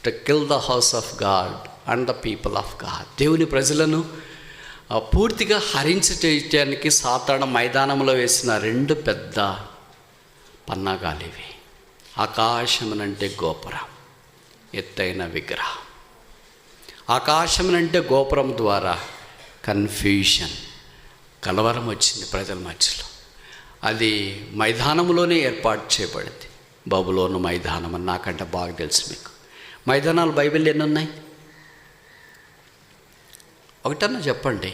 [SPEAKER 1] to kill the house of God and the people of God. దేవుని ప్రజలను పూర్తిగా హరించడానికి సాతాను మైదానంలో వేసిన 2 పెద్ద పన్నాగాలు ఇవి. ఆకాశమునంటే గోపురం, ఎత్తైన విగ్రహం. ఆకాశమునంటే గోపురం ద్వారా కన్ఫ్యూషన్, కలవరం వచ్చింది ప్రజల మధ్యలో. అది మైదానంలోనే ఏర్పాటు చేయబడింది. బబులోను మైదానం అని నాకంటే బాగా తెలుసు మీకు. మైదానాలు బైబిల్లో ఎన్ని ఉన్నాయి? ఒకటన్నా చెప్పండి.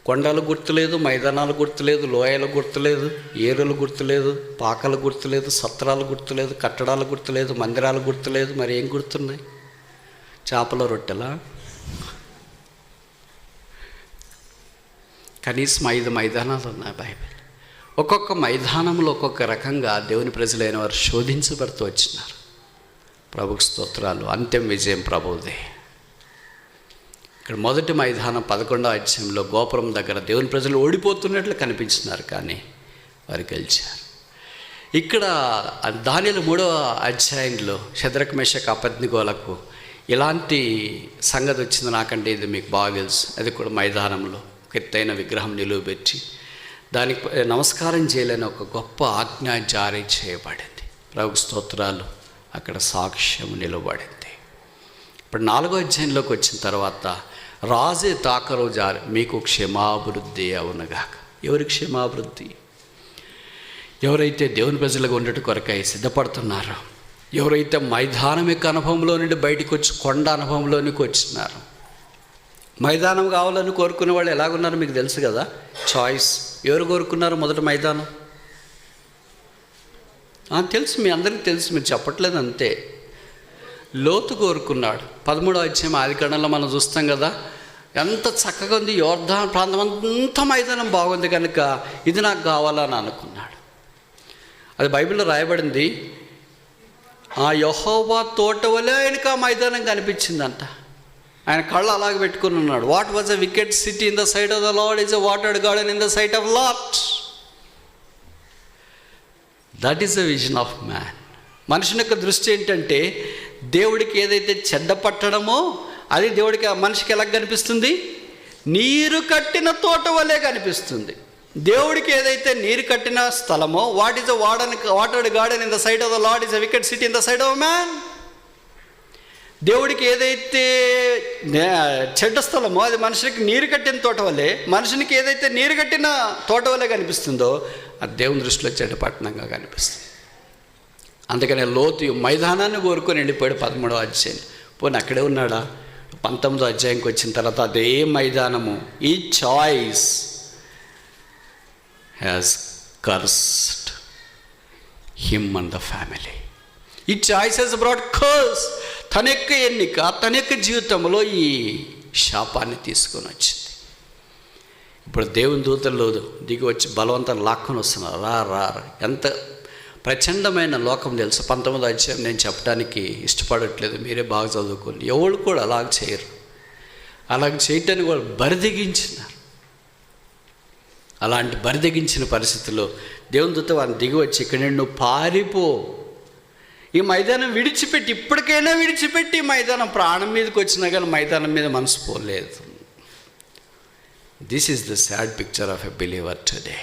[SPEAKER 1] కొండలు గుర్తులేదు, మైదానాలు గుర్తులేదు, లోయలు గుర్తులేదు, ఏరులు గుర్తులేదు, పాకలు గుర్తులేదు, సత్రాలు గుర్తులేదు, కట్టడాలు గుర్తులేదు, మందిరాలు గుర్తులేదు. మరి ఏం గుర్తున్నాయి? చేపల రొట్టెలా? కనీసం 5 మైదానాలు ఉన్నాయి బైబిల్. ఒక్కొక్క మైదానంలో ఒక్కొక్క రకంగా దేవుని ప్రజలైన వారు శోధించబడుతూ వచ్చినారు. ప్రభుకు స్తోత్రాలు. అంత్యం విజయం ప్రభువుదే. ఇక్కడ మొదటి మైదానం 11వ అధ్యాయంలో గోపురం దగ్గర దేవుని ప్రజలు ఓడిపోతున్నట్లు కనిపించినారు, కానీ వారు గెలిచారు. ఇక్కడ దానియేలు 3వ అధ్యాయంలో షద్రక్ మెషక్ అబేద్నెగోలకు ఇలాంటి సంగతి వచ్చింది. నాకంటే ఇది మీకు బాగా తెలుసు. అది కూడా మైదానంలో ఎత్తైన విగ్రహం నిలువబెట్టి దానికి నమస్కారం చేయలేని ఒక గొప్ప ఆజ్ఞ జారీ చేయబడింది. ప్రభుకు స్తోత్రాలు. అక్కడ సాక్ష్యం నిలబడింది. ఇప్పుడు 4వ అధ్యాయంలోకి వచ్చిన తర్వాత రాజే తాకరు జారి మీకు క్షేమాభివృద్ధి అవునుగాక. ఎవరి క్షేమాభివృద్ధి? ఎవరైతే దేవుని ప్రజలుగా ఉండేటి కొరకై సిద్ధపడుతున్నారో, ఎవరైతే మైదానం యొక్క అనుభవంలో నుండి బయటకు వచ్చి కొండ అనుభవంలోనికి వచ్చినారో. మైదానం కావాలని కోరుకునే వాళ్ళు ఎలాగున్నారో మీకు తెలుసు కదా. చాయిస్. ఎవరు కోరుకున్నారు మొదట మైదానం? తెలుసు, మీ అందరికీ తెలుసు, మీరు చెప్పట్లేదు అంతే. లోతు కోరుకున్నాడు. 13వ అధ్యాయం ఆదికాండంలో మనం చూస్తాం కదా, ఎంత చక్కగా ఉంది. యోర్దాను ప్రాంతం అంతా మైదానం బాగుంది కనుక ఇది నాకు కావాలని అనుకున్నాడు. అది బైబిల్లో రాయబడింది. ఆ యెహోవా తోట వలె ఆయనకు ఆ మైదానం కనిపించిందంట. ఆయన కళ్ళు అలాగే పెట్టుకుని ఉన్నాడు. What was a wicked city in the sight of the Lord is a watered garden in the sight of Lord. That is the vision of man. మనుషుని యొక్క దృష్టి ఏంటంటే, దేవుడికి ఏదైతే చెడ్డ పట్టడమో అది దేవుడికి మనిషికి ఎలా కనిపిస్తుంది? నీరు కట్టిన తోట వలె కనిపిస్తుంది. దేవుడికి ఏదైతే నీరు కట్టిన స్థలమో, what is a watered garden in the sight of the Lord is a wicked city in the sight of man. దేవుడికి ఏదైతే చెడ్డ స్థలమో అది మనుషులకి నీరు కట్టిన తోట వలె, మనుషునికి ఏదైతే నీరు కట్టిన తోట వలె కనిపిస్తుందో అది దేవుని దృష్టిలో చెడ్డ పట్టణంగా కనిపిస్తుంది. అందుకనే లోతు మైదానాన్ని కోరుకొని వెళ్ళిపోయాడు 13వ అధ్యాయం. పోనీ అక్కడే ఉన్నాడా? 19వ అధ్యాయంకి వచ్చిన తర్వాత అదే మైదానము, ఈ choice has cursed him and the family. ఈ చాయిస్ హ్యాస్ బ్రాట్ కర్స్. తన యొక్క ఎన్నిక, తన యొక్క జీవితంలో ఈ శాపాన్ని తీసుకొని వచ్చింది. ఇప్పుడు దేవుని దూతలు దిగి వచ్చి బలవంతం లాక్కొని వస్తున్నారు. రా. ఎంత ప్రచండమైన లోకం తెలుసు. 19వ అధ్యాయం నేను చెప్పడానికి ఇష్టపడట్లేదు, మీరే బాగా చదువుకోండి. ఎవరు కూడా అలాగ చేయరు. అలాగ చేయటానికి వాళ్ళు బరిదెగించినారు. అలాంటి బరిదెగించిన పరిస్థితుల్లో దేవుని దూత వారిని దిగి వచ్చి, ఇక్కడ నువ్వు పారిపో, ఈ మైదానం విడిచిపెట్టి, ఇప్పటికైనా విడిచిపెట్టి ఈ మైదానం. ప్రాణం మీదకి వచ్చినా కానీ మైదానం మీద మనసు పోలేదు. This is the sad picture of a believer today.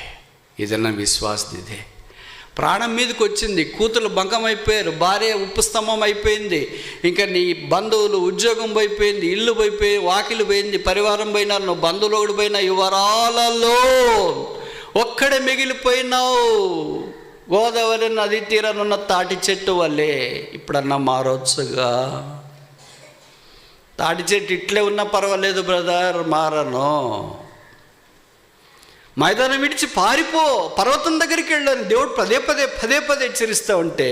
[SPEAKER 1] ఏదైనా విశ్వాసం ఇదే. ప్రాణం మీదకి వచ్చింది, కూతురు బంకం అయిపోయారు, భార్య ఉప్పు స్తంభం అయిపోయింది, ఇంకా నీ బంధువులు ఉద్యోగం పోయిపోయింది, ఇల్లు పోయిపోయి, వాకిలు పోయింది, పరివారం పోయినారు, నువ్వు బంధువులు పోయినా, యువరాలలో ఒక్కడే మిగిలిపోయినావు. గోదావరి నది తీరానున్న తాటి చెట్టు వల్లే. ఇప్పుడన్నా మారొచ్చుగా. తాటి చెట్టు ఇట్లే ఉన్నా పర్వాలేదు బ్రదర్, మారను. మైదానం విడిచి పారిపో, పర్వతం దగ్గరికి వెళ్ళని దేవుడు పదే పదే హెచ్చరిస్తూ ఉంటే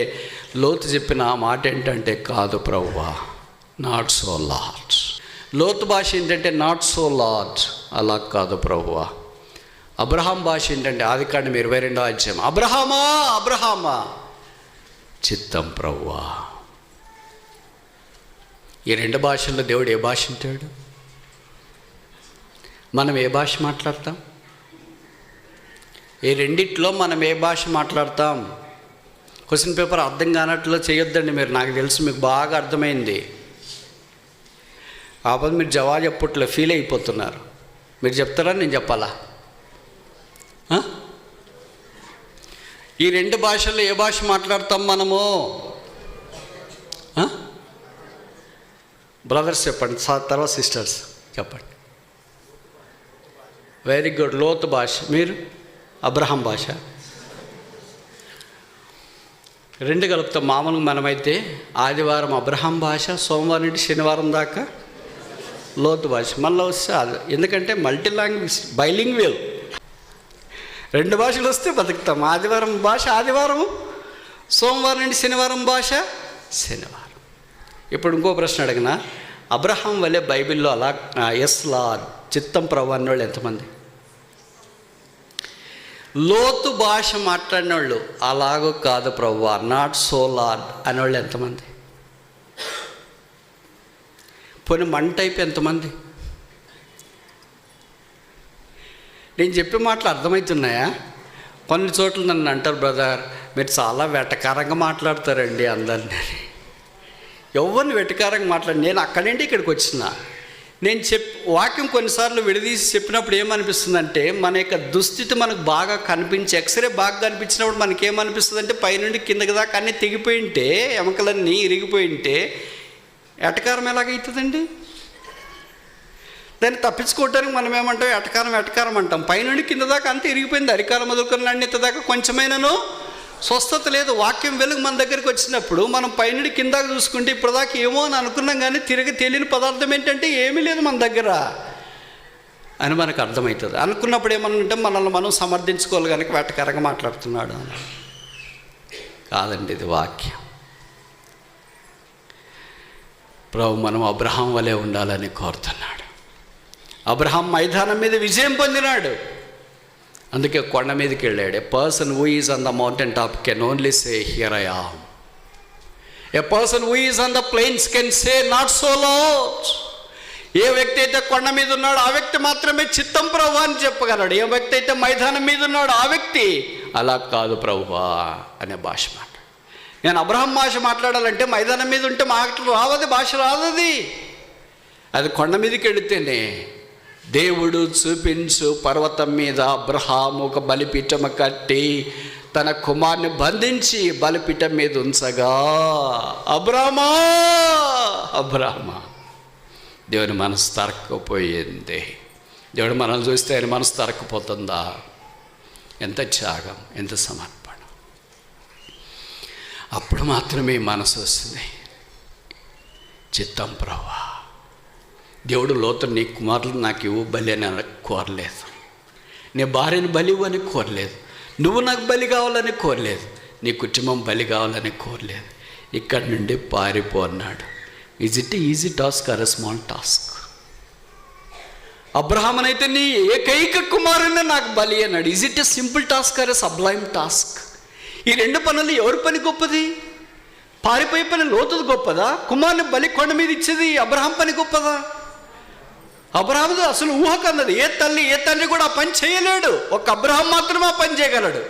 [SPEAKER 1] లోతు చెప్పిన ఆ మాట ఏంటంటే, కాదు ప్రభువా, నాట్ సో లార్డ్. లోతు భాష ఏంటంటే నాట్ సో లార్డ్, అలా కాదు ప్రభువా. అబ్రహాం భాష ఏంటంటే ఆదికాండం 22వ అధ్యాయం, అబ్రహామా చిత్తం ప్రభువా. ఈ రెండు భాషల్లో దేవుడు ఏ భాష ఉంటాడు? మనం ఏ భాష మాట్లాడతాం? ఈ రెండిట్లో మనం ఏ భాష మాట్లాడతాం? క్వశ్చన్ పేపర్ అర్థం కానట్లు చేయొద్దండి మీరు. నాకు తెలుసు మీకు బాగా అర్థమైంది. కాకపోతే మీరు జవాబు చెప్పట్లో ఫీల్ అయిపోతున్నారు. మీరు చెప్తారా, నేను చెప్పాలా? ఈ రెండు భాషల్లో ఏ భాష మాట్లాడతాం మనము? బ్రదర్స్ చెప్పండి, తర్వాత సిస్టర్స్ చెప్పండి. Very good. లోతు భాష. మీరు? అబ్రహాం భాష. రెండు కలుపుతాం. మామూలుగా మనమైతే ఆదివారం అబ్రహాం భాష, సోమవారం నుండి శనివారం దాకా లోతు భాష. మళ్ళీ వస్తే అది, ఎందుకంటే మల్టీ లాంగ్వేజ్, బైలింగ్వల్. రెండు భాషలు వస్తే బతుకుతాం. ఆదివారం భాష ఆదివారము, సోమవారం నుండి శనివారం భాష శనివారం. ఇప్పుడు ఇంకో ప్రశ్న అడిగిన, అబ్రహాం వల్లే బైబిల్లో అలా ఎస్ లార్డ్, చిత్తం ప్రభు అన్నోళ్ళు ఎంతమంది? లోతు భాష మాట్లాడిన వాళ్ళు అలాగో కాదు ప్రభువా, నాట్ సో లార్డ్ అనేవాళ్ళు ఎంతమంది? పోనీ మన టైప్ ఎంతమంది? నేను చెప్పే మాటలు అర్థమవుతున్నాయా? కొన్ని చోట్ల నన్ను అంటారు, బ్రదర్ మీరు చాలా వెటకారంగా మాట్లాడతారండి అందరినీ. ఎవరిని వెటకారంగా మాట్లాడి, నేను అక్కడి నుండి ఇక్కడికి వచ్చిన. నేను వాక్యం కొన్నిసార్లు విడదీసి చెప్పినప్పుడు ఏమనిపిస్తుందంటే, మన యొక్క దుస్థితి మనకు బాగా కనిపించి, ఎక్స్రే బాగా కనిపించినప్పుడు మనకేమనిపిస్తుంది అంటే, పైనుండి కిందకి దాకా అన్నీ తెగిపోయి ఉంటే, ఎముకలన్నీ ఇరిగిపోయి ఉంటే ఎటకారం ఎలాగవుతుందండి? దాన్ని తప్పించుకోవటానికి మనం ఏమంటాం? ఎటకారం అంటాం. పైనుండి కింద దాకా అంతా ఇరిగిపోయింది, అరికాలం మొదలుకొని అన్నింత దాకా కొంచెమైనను స్వస్థత లేదు. వాక్యం వెలుగు మన దగ్గరికి వచ్చినప్పుడు మనం పైనుండి కిందాక చూసుకుంటే ఇప్పుడు దాకా ఏమో అని అనుకున్నాం, కానీ తిరిగి తెలియని పదార్థం ఏంటంటే ఏమీ లేదు మన దగ్గర అని మనకు అర్థమవుతుంది. అనుకున్నప్పుడు ఏమనుంటే మనల్ని మనం సమర్థించుకోవాలి, కనుక వెటకారంగా మాట్లాడుతున్నాడు అని కాదండి. ఇది వాక్యం. ప్రభు మనం అబ్రహాం వలె ఉండాలని కోరుతున్నాడు. అబ్రహాం మైదానం మీద విజయం పొందినాడు, అందుకే కొండ మీదకి వెళ్ళాడు. A person who is on the mountain top can only say here I am. A person who is on the plains can say not so Lord. ఏ వ్యక్తి అయితే కొండ మీద ఉన్నాడో ఆ వ్యక్తి మాత్రమే చిత్తం ప్రభువా అని చెప్పగలడు. ఏ వ్యక్తి అయితే మైదానం మీద ఉన్నాడో ఆ వ్యక్తి అలా కాదు ప్రభువా అనే భాష మాట్లాడు. నేను అబ్రహాం భాష మాట్లాడాలంటే మైదానం మీద ఉంటే మాటలు రావది, భాష రాదది. అది కొండ మీదకి వెళితేనే దేవుడు చూపించు పర్వతం మీద అబ్రహాము ఒక బలిపీఠము కట్టి తన కుమారుని బంధించి బలిపీఠం మీద ఉంచగా, అబ్రామా దేవుని మనసు తరక్కపోయింది. దేవుడు మనల్ని చూస్తే ఆయన మనసు తరక్కపోతుందా? ఎంత త్యాగం, ఎంత సమర్పణ. అప్పుడు మాత్రమే మనసు వస్తుంది. చిత్తం ప్రభువా. దేవుడు లోతు నీ కుమారులు నాకు ఇవ్వు బలి అని కోరలేదు, నీ భార్యను బలి ఇవ్వని కోరలేదు, నువ్వు నాకు బలి కావాలని కోరలేదు, నీ కుటుంబం బలి కావాలని కోరలేదు. ఇక్కడి నుండి పారిపో అన్నాడు. Is it easy task or a small task? అబ్రహామునైతే నీ ఏకైక కుమారుని నాకు బలి అన్నాడు. Is it a simple task or a sublime task? ఈ రెండు పనులు ఎవరి పని గొప్పది? పారిపోయే పని లోతుది గొప్పదా? కుమారుని బలి కొండ మీద ఇచ్చేది అబ్రహాం పని గొప్పదా? అబ్రహాముది అసలు ఊహకన్నది. ఏ తల్లి ఏ తండ్రి కూడా ఆ పని చేయలేడు. ఒక అబ్రహాం మాత్రమే ఆ పని చేయగలడు.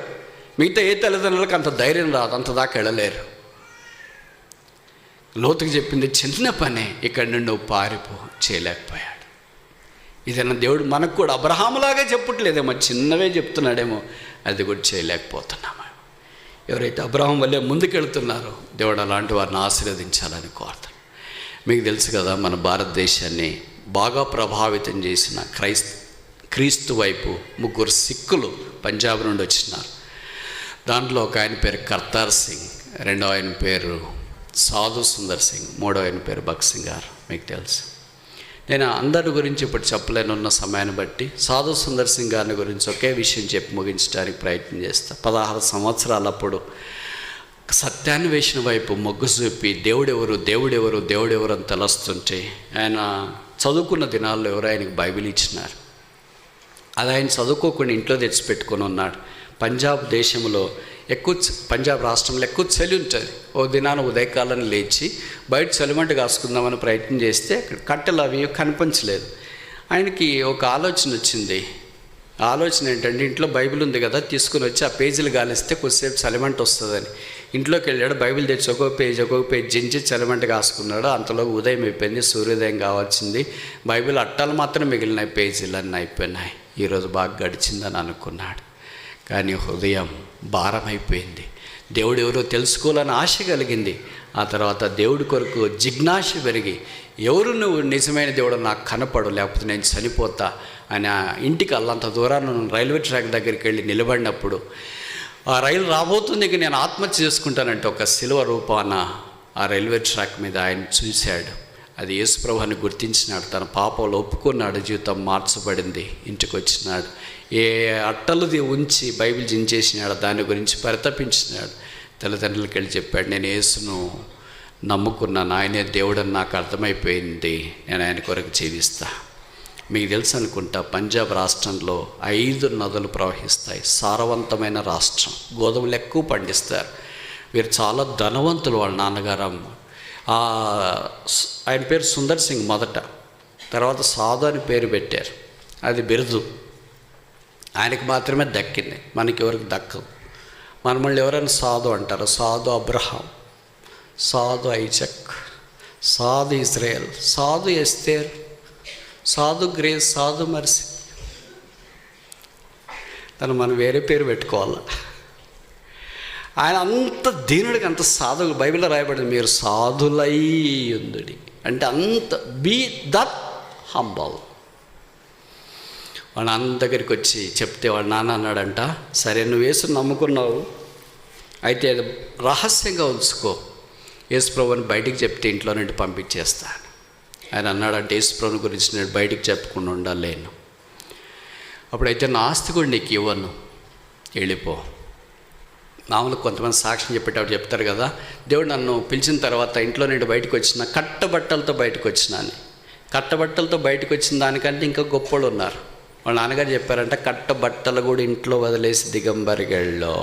[SPEAKER 1] మిగతా ఏ తల్లిదండ్రులకు అంత ధైర్యం రాదు, అంత దాకా వెళ్ళలేరు. లోతుకి చెప్పింది చిన్న పనే, ఇక్కడ నుండి నువ్వు పారిపో, చేయలేకపోయాడు. ఇదన్నా దేవుడు మనకు కూడా అబ్రహాములాగే చెప్పట్లేదేమో, చిన్నవే చెప్తున్నాడేమో, అది కూడా చేయలేకపోతున్నాము. ఎవరైతే అబ్రహాం వల్లే ముందుకెళ్తున్నారో దేవుడు అలాంటి వారిని ఆశీర్వదించాలని కోరుతాను. మీకు తెలుసు కదా, మన భారతదేశాన్ని బాగా ప్రభావితం చేసిన క్రీస్తు వైపు 3 సిక్కులు పంజాబ్ నుండి వచ్చినారు. దాంట్లో ఒక ఆయన పేరు కర్తార్ సింగ్, రెండో ఆయన పేరు సాధు సుందర్ సింగ్, మూడో ఆయన పేరు భగత్ సింగ్ గారు. మీకు తెలుసు. నేను అందరి గురించి ఇప్పుడు చెప్పలేనున్న సమయాన్ని బట్టి సాధు సుందర్ సింగ్ గారిని గురించి ఒకే విషయం చెప్పి ముగించడానికి ప్రయత్నం చేస్తాను. 16 సంవత్సరాలప్పుడు సత్యాన్వేషణ వైపు మొగ్గు చూపి దేవుడెవరు దేవుడెవరు దేవుడెవరు అని తెలుస్తుంటే ఆయన చదువుకున్న దినాల్లో ఎవరు ఆయనకు బైబిల్ ఇచ్చినారు. అది ఆయన చదువుకోకుండా ఇంట్లో తెచ్చిపెట్టుకొని ఉన్నాడు. పంజాబ్ దేశంలో పంజాబ్ రాష్ట్రంలో ఎక్కువ చలి ఉంటుంది. ఓ దినాన ఉదయకాలను లేచి బయట చలిమంట కాసుకుందామని ప్రయత్నం చేస్తే అక్కడ కట్టెలు అవి కనిపించలేదు. ఆయనకి ఒక ఆలోచన వచ్చింది. ఆలోచన ఏంటంటే, ఇంట్లో బైబిల్ ఉంది కదా, తీసుకుని వచ్చి ఆ పేజీలు గాలిస్తే కొద్దిసేపు చలిమంట వస్తుందని ఇంట్లోకి వెళ్ళాడు. బైబిల్ తెచ్చి ఒక్కొక్క పేజ్ జించి చలిమంట కాసుకున్నాడు. అంతలో ఉదయం అయిపోయింది, సూర్యోదయం కావాల్సింది. బైబిల్ అట్టాలు మాత్రం మిగిలినాయి, పేజీలు అన్నీ అయిపోయినాయి. ఈరోజు బాగా గడిచిందని అనుకున్నాడు. కానీ హృదయం భారమైపోయింది. దేవుడు ఎవరో తెలుసుకోవాలని ఆశ కలిగింది. ఆ తర్వాత దేవుడి కొరకు జిజ్ఞాస పెరిగి, ఎవరు నువ్వు నిజమైన దేవుడు నాకు కనపడు, లేకపోతే నేను చనిపోతా అని ఇంటికి అల్లంత దూరాన్ని రైల్వే ట్రాక్ దగ్గరికి వెళ్ళి నిలబడినప్పుడు, ఆ రైలు రాబోతుంది, ఇక నేను ఆత్మహత్య చేసుకుంటానంటే ఒక శిలువ రూపాన ఆ రైల్వే ట్రాక్ మీద ఆయన చూశాడు. అది యేసుప్రభు అని గుర్తించినాడు. తన పాపంలో ఒప్పుకున్నాడు, జీవితం మార్చబడింది. ఇంటికి వచ్చినాడు. ఏ అట్టలుది ఉంచి బైబిల్ జించేసినాడు, దాని గురించి పరితపించినాడు. తల్లిదండ్రులకి వెళ్ళి చెప్పాడు, నేను యేసును నమ్ముకున్నాను, ఆయనే దేవుడని నాకు అర్థమైపోయింది, నేను ఆయన కొరకు జీవిస్తా. మీకు తెలుసు అనుకుంటా, పంజాబ్ రాష్ట్రంలో 5 నదులు ప్రవహిస్తాయి. సారవంతమైన రాష్ట్రం, గోధుమలు ఎక్కువ పండిస్తారు. వీరు చాలా ధనవంతులు. వాళ్ళ నాన్నగారు ఆయన పేరు సుందర్ సింగ్ మొదట, తర్వాత సాధు అని పేరు పెట్టారు. అది బిరుదు ఆయనకి మాత్రమే దక్కింది, మనకి ఎవరికి దక్కదు. మళ్ళీ ఎవరైనా సాధు అంటారు. సాధు అబ్రహాం, సాధు ఐజక్, సాధు ఇజ్రాయెల్, సాధు ఎస్తేర్, సాధు గ్రేస్, సాధు మర్సి. మనం వేరే పేరు పెట్టుకోవాలి. ఆయన అంత దీనుడికి, అంత సాధువు. బైబిల్లో రాయబడింది, మీరు సాధులై ఉందుడి అంటే అంత బీ దట్ హంబల్. వాళ్ళ నాన్న దగ్గరికి వచ్చి చెప్తే వాళ్ళ నాన్న అన్నాడంట, సరే నువ్వు యేసుని నమ్ముకున్నావు, అయితే అది రహస్యంగా ఉంచుకో, యేసుప్రభుని బయటికి చెప్తే ఇంట్లో నుండి పంపించేస్తాను. ఆయన అన్నాడంటే, యేసుప్రభుని గురించి నేను బయటికి చెప్పకుండా ఉండలేను. అప్పుడైతే నా ఆస్తి కూడా నీకు ఇవ్వను, వెళ్ళిపో. మామూలుగా కొంతమంది సాక్ష్యం చెప్పేటప్పుడు చెప్తారు కదా, దేవుడు నన్ను పిలిచిన తర్వాత ఇంట్లో నుండి బయటకు వచ్చిన కట్టబట్టలతో బయటకు వచ్చినా అని. కట్టబట్టలతో బయటకు వచ్చిన దానికంటే ఇంకా గొప్పలు ఉన్నారు. వాళ్ళ నాన్నగారు చెప్పారంట, కట్టబట్టలు కూడా ఇంట్లో వదిలేసి దిగంబరిగళ్ళో.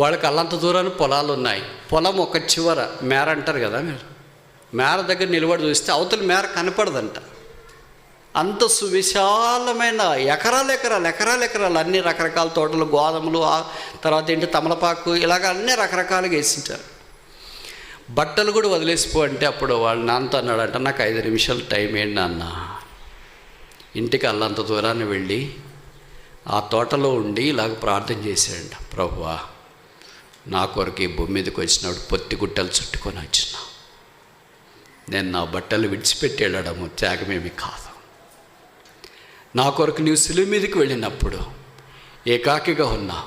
[SPEAKER 1] వాళ్ళకి అల్లంత దూరాన్ని పొలాలు ఉన్నాయి. పొలం ఒక చివర మేర అంటారు కదా, మీరు మేర దగ్గర నిలబడి చూస్తే అవతల మేర కనపడదంట. అంత సువిశాలమైన ఎకరాలు అన్ని రకరకాల తోటలు, గోధుమలు, తర్వాత తమలపాకు, ఇలాగ అన్నీ రకరకాలుగా వేసింటారు. బట్టలు కూడా వదిలేసిపో అంటే అప్పుడు వాళ్ళ నాన్నతో అన్నాడంట, నాకు 5 నిమిషాలు టైం ఏంటి నాన్న. ఇంటికి అల్లంత దూరాన్ని వెళ్ళి ఆ తోటలో ఉండి ఇలాగ ప్రార్థన చేశాడంట, ప్రభువా నా కొరకు ఈ భూమి మీదకి వచ్చినప్పుడు పొత్తి గుట్టలు చుట్టుకొని వచ్చిన, నేను నా బట్టలు విడిచిపెట్టి వెళ్ళడము త్యాగమేమి కాదు. నా కొరకు నీవు సిలువ మీదకి వెళ్ళినప్పుడు ఏకాకిగా ఉన్నా,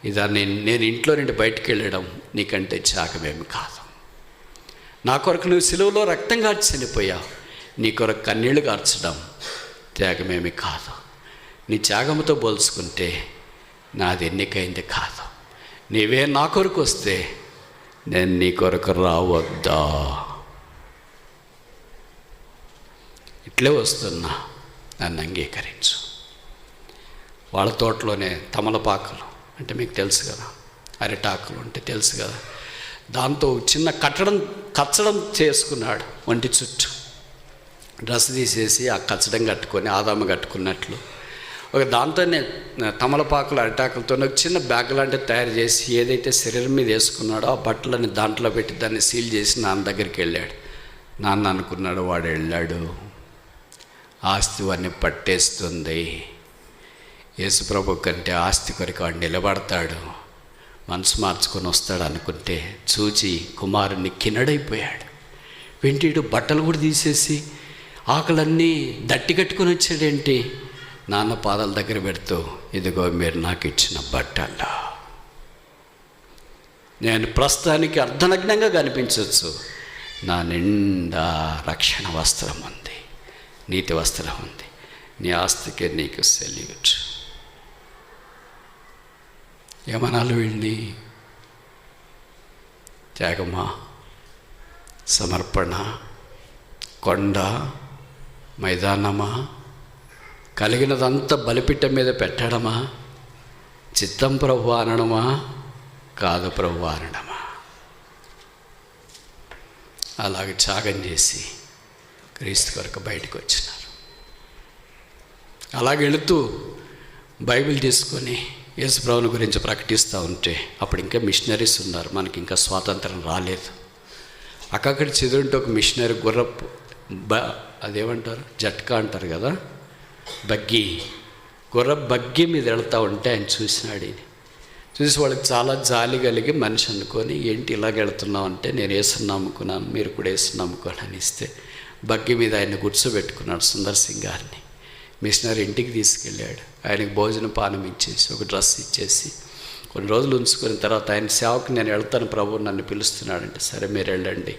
[SPEAKER 1] ఇదా నేను ఇంట్లో నుండి బయటికి వెళ్ళడం నీకంటే త్యాగమేమి కాదు. నా కొరకు నువ్వు సిలువలో రక్తం కార్చి చనిపోయావు, నీ కొరకు కన్నీళ్లు కార్చడం త్యాగమేమి కాదు. నీ త్యాగంతో పోల్చుకుంటే నాది ఎన్నికైంది కాదు. నీవే నా కొరకు వస్తే నేను నీ కొరకు రావద్దా. ఇట్లే వస్తున్నా, నన్ను అంగీకరించు. వాళ్ళ తోటలోనే తమలపాకులు అంటే మీకు తెలుసు కదా, అరిటాకులు అంటే తెలుసు కదా, దాంతో చిన్న కచ్చడం చేసుకున్నాడు. ఒంటి చుట్టూ డ్రెస్ తీసేసి ఆ కచ్చడం కట్టుకొని ఆదాము కట్టుకున్నట్లు ఒక దాంతోనే తమలపాకులు అరిటాకులతో ఒక చిన్న బ్యాగ్ లాంటివి తయారు చేసి ఏదైతే శరీరం మీద వేసుకున్నాడో ఆ బట్టలని దాంట్లో పెట్టి దాన్ని సీల్ చేసి నాన్న దగ్గరికి వెళ్ళాడు. నాన్న అనుకున్నాడు, వాడు వెళ్ళాడు, ఆస్తి వాడిని పట్టేస్తుంది, యేసుప్రభు కంటే ఆస్తి కొరకు వాడు నిలబడతాడు, మనసు మార్చుకొని వస్తాడు అనుకుంటే చూచి కుమారుని కిన్నడైపోయాడు. వెంటీడు బట్టలు కూడా తీసేసి ఆకలన్నీ దట్టి కట్టుకొని వచ్చాడేంటి, నాన్న పాదాల దగ్గర పెడుతూ, ఇదిగో మీరు నాకు ఇచ్చిన బట్టలు, నేను ప్రస్తుతానికి అర్ధనగ్నంగా కనిపించవచ్చు, నా నిండా రక్షణ వస్త్రం ఉంది, నీతి వస్త్రం ఉంది, నీ ఆస్తికే నీకు సెల్యూట్. ఏమనాలి వీళ్ళని? త్యాగమా, సమర్పణ, కొండ, మైదానమా, కలిగినదంతా బలిపిట్ట మీద పెట్టడమా, చిత్తం ప్రభు అనడమా, కాదు ప్రభు అనడమా? అలాగే త్యాగం చేసి క్రీస్తు కొరకు బయటకు వచ్చినారు. అలాగే వెళుతూ బైబిల్ తీసుకొని యేసుప్రభుని గురించి ప్రకటిస్తూ ఉంటే అప్పుడు ఇంకా మిషనరీస్ ఉన్నారు, మనకి ఇంకా స్వాతంత్రం రాలేదు. అక్కడి చెదురుంటే ఒక మిషనరీ గుర్రపు అదేమంటారు, జట్కా అంటారు కదా, బగ్గి మీద వెళ్తూ ఉంటే ఆయన చూసినాడు. ఈయన చూసి వాళ్ళకి చాలా జాలి కలిగి మనిషి అనుకొని, ఏంటి ఇలాగ వెళ్తున్నావు అంటే, నేను యేసుని నమ్ముకున్నాను, మీరు కూడా యేసుని నమ్ముకోని అని ఇస్తే బగ్గి మీద ఆయన కూర్చోబెట్టుకున్నాడు సుందర్ సింగ్ గారిని. మిషనరీ ఇంటికి తీసుకెళ్ళాడు, ఆయనకి భోజన పానం ఇచ్చేసి ఒక డ్రెస్ ఇచ్చేసి కొన్ని రోజులు ఉంచుకున్న తర్వాత ఆయన సేవకు నేను వెళ్తాను ప్రభు నన్ను పిలుస్తున్నాడంటే, సరే మీరు వెళ్ళండి,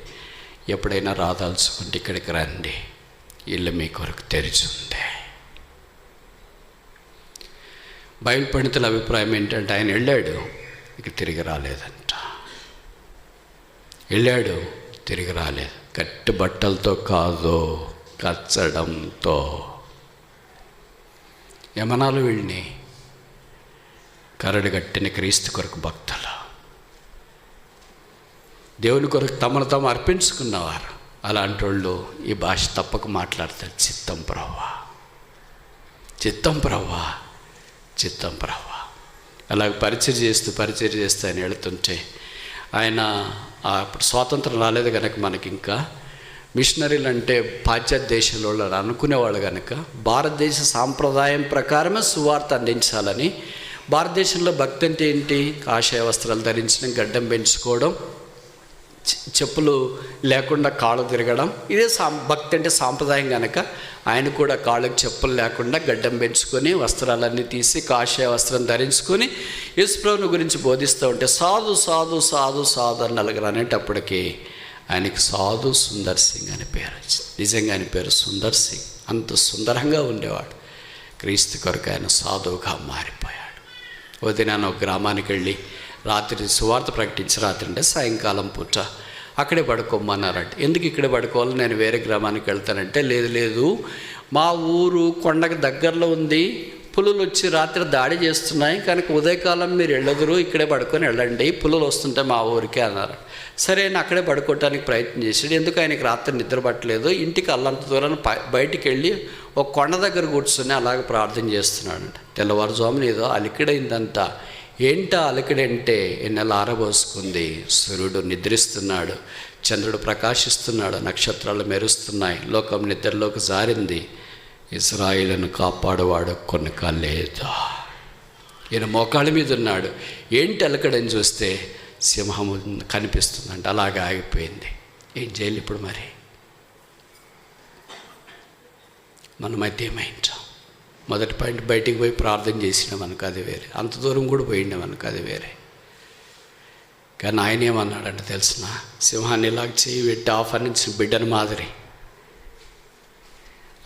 [SPEAKER 1] ఎప్పుడైనా రాదాల్చుకుంటే ఇక్కడికి రండి, ఇల్లు మీ కొరకు తెరిచి ఉంది. బైబిల్ పండితుల అభిప్రాయం ఏంటంటే ఆయన వెళ్ళాడు, ఇక తిరిగి రాలేదంట. వెళ్ళాడు, తిరిగి రాలేదు. కట్టి బట్టలతో కాదు, కచ్చడంతో. యమనాలు వీళ్ళని కరడు కట్టిన క్రీస్తు కొరకు భక్తులు, దేవుని కొరకు తమను తాము అర్పించుకున్నవారు. అలాంటి వాళ్ళు ఈ భాష తప్పక మాట్లాడతారు, చిత్తం ప్రభువా, చిత్తం ప్రభువా, చిత్తం ప్రభువా. అలాగ పరిచయం చేస్తూ ఆయన వెళుతుంటే, ఆయన అప్పుడు స్వాతంత్రం రాలేదు కనుక మనకి ఇంకా మిషనరీలు అంటే పాశ్చాత్య దేశంలో వాళ్ళు అనుకునేవాళ్ళు కనుక భారతదేశ సాంప్రదాయం ప్రకారమే సువార్త అందించాలని. భారతదేశంలో భక్తి అంటే ఏంటి? కాషాయ వస్త్రాలు ధరించడం, గడ్డం పెంచుకోవడం, చెప్పులు లేకుండా కాళ్ళు తిరగడం, ఇదే భక్తి అంటే సాంప్రదాయం కనుక ఆయన కూడా కాళ్ళకి చెప్పులు లేకుండా గడ్డం పెంచుకొని వస్త్రాలన్నీ తీసి కాషాయ వస్త్రం ధరించుకొని యేసుప్రభుని గురించి బోధిస్తూ ఉంటే సాధు సాధు సాధు సాధు అని నలుగురు అనేటప్పటికీ ఆయనకి సాధు సుందర్ సింగ్ అని పేరు వచ్చింది. నిజంగా ఆయన పేరు సుందర్ సింగ్. అంత సుందరంగా ఉండేవాడు. క్రీస్తు కొరకు ఆయన సాధువుగా మారిపోయాడు. ఉదయాన ఒక గ్రామానికి వెళ్ళి రాత్రి సువార్త ప్రకటించి, రాత్రి అంటే సాయంకాలం పూట అక్కడే పడుకోమన్నారంట. ఎందుకు ఇక్కడే పడుకోవాలి, నేను వేరే గ్రామానికి వెళ్తానంటే, లేదు మా ఊరు కొండకు దగ్గరలో ఉంది, పులులు వచ్చి రాత్రి దాడి చేస్తున్నాయి కనుక ఉదయకాలం మీరు వెళ్ళదురు, ఇక్కడే పడుకొని వెళ్ళండి, పులులు వస్తుంటే మా ఊరికే అన్నారు. సరే ఆయన అక్కడే పడుకోవటానికి ప్రయత్నం చేశాడు. ఎందుకు ఆయనకి రాత్రి నిద్ర పట్టలేదు. ఇంటికి అల్లంత దూరం బయటికి వెళ్ళి ఒక కొండ దగ్గర కూర్చొని అలాగే ప్రార్థన చేస్తున్నాడంట. తెల్లవారుజామున ఏదో అలికిడైందంతా. ఏంటా అలికిడంటే, ఎన్నెల ఆరబోసుకుంది, సూర్యుడు నిద్రిస్తున్నాడు, చంద్రుడు ప్రకాశిస్తున్నాడు, నక్షత్రాలు మెరుస్తున్నాయి, లోకం నిద్రలోకి జారింది, ఇశ్రాయేలును కాపాడువాడు కొనక లేదా. ఈయన మోకాళ్ళ మీద ఉన్నాడు. ఏంటి అలకడని చూస్తే సింహము కనిపిస్తుందంట. అలాగే ఆగిపోయింది. ఏం చేయాలి ఇప్పుడు మరి? మనమైతే ఏమైంటాం? మొదటి పాయింట్, బయటికి పోయి ప్రార్థన చేసినాం అనుకో, అది వేరే. అంత దూరం కూడా పోయినాం అనుకో, అది వేరే. కానీ ఆయన ఏమన్నాడంటే తెలిసిన, సింహాన్ని ఇలాగ చేయి పెట్టి ఆఫరించిన బిడ్డను మాదిరి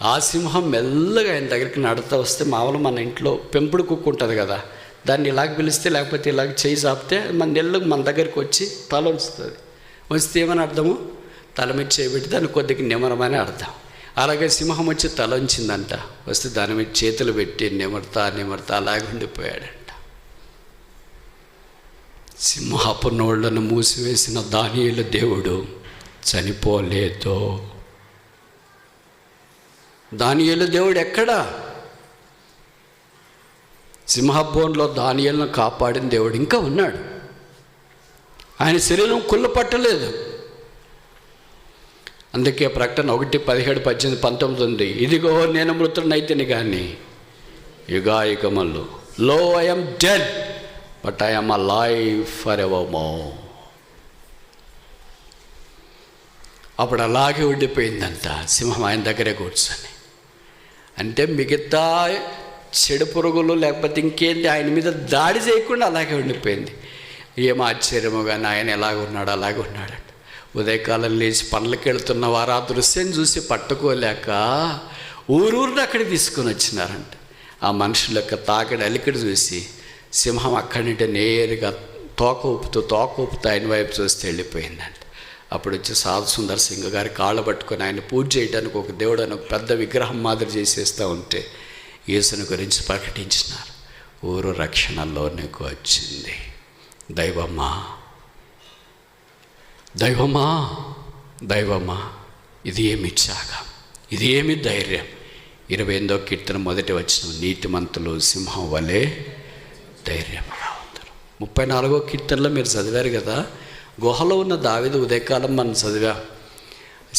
[SPEAKER 1] ఆ సింహం మెల్లగా ఆయన దగ్గరికి నడుతూ వస్తే, మామూలు మన ఇంట్లో పెంపుడు కుక్క ఉంటుంది కదా, దాన్ని ఇలాగ పిలిస్తే లేకపోతే ఇలాగ చేయి చాపితే మన నెల్లకు మన దగ్గరికి వచ్చి తల ఉంచుతుంది. వస్తే ఏమని అర్థము? తల మీద చేయబెట్టి దాన్ని కొద్దిగా నిమరమని అర్థం. అలాగే సింహం వచ్చి తల ఉంచిందంట. వస్తే దాని మీద చేతులు పెట్టి నిమర్తా అలాగే ఉండిపోయాడంట. సింహపు నోళ్లను మూసివేసిన దానియేలు దేవుడు చనిపోలేదు. దానియేలు దేవుడు ఎక్కడా? సింహబోన్లో దానియేలును కాపాడిన దేవుడు ఇంకా ఉన్నాడు. ఆయన శరీరం కుళ్ళు పట్టలేదు. అందుకే ప్రకటన 1:17, 18, 19 ఉంది. ఇదిగో నేను మృతుడినైతిని కానీ యుగాయుగములు లో I am dead but I am alive forevermore. అప్పుడు అలాగే ఉండిపోయిందంట సింహం ఆయన దగ్గరే కూర్చొని. అంటే మిగతా చెడు పురుగులు లేకపోతే ఇంకేంటి ఆయన మీద దాడి చేయకుండా అలాగే ఉండిపోయింది. ఏం ఆశ్చర్యమో కానీ ఆయన ఎలాగ ఉన్నాడు అలాగే ఉన్నాడంట. ఉదయకాలం లేచి పనులకు వెళుతున్న వారు ఆ దృశ్యం చూసి పట్టుకోలేక ఊరూరిని అక్కడికి తీసుకొని వచ్చినారంట. ఆ మనుషుల యొక్క తాకిడి అలికిడి చూసి సింహం అక్కడి నుండి నేరుగా తోక ఊపుతూ ఆయన వైపు చూస్తే వెళ్ళిపోయిందంట. అప్పుడు వచ్చి సాధు సుందర్ సింగ్ గారి కాళ్ళు పట్టుకొని ఆయన పూజ చేయడానికి ఒక దేవుడు అని ఒక పెద్ద విగ్రహం మాదిరి చేసేస్తూ ఉంటే యేసుని గురించి ప్రకటించినారు. ఊరు రక్షణలోనికి వచ్చింది. దైవమా దైవమా దైవమా, ఇది ఏమి త్యాగం, ఇది ఏమి ధైర్యం. 28వ కీర్తన 1వ వచనం, నీతిమంతులు సింహం వలె ధైర్యంగా ఉంటారు. 34వ కీర్తనలో మీరు చదివారు కదా, గుహలో ఉన్న దావీదు ఉదయకాలం మనం చదివా.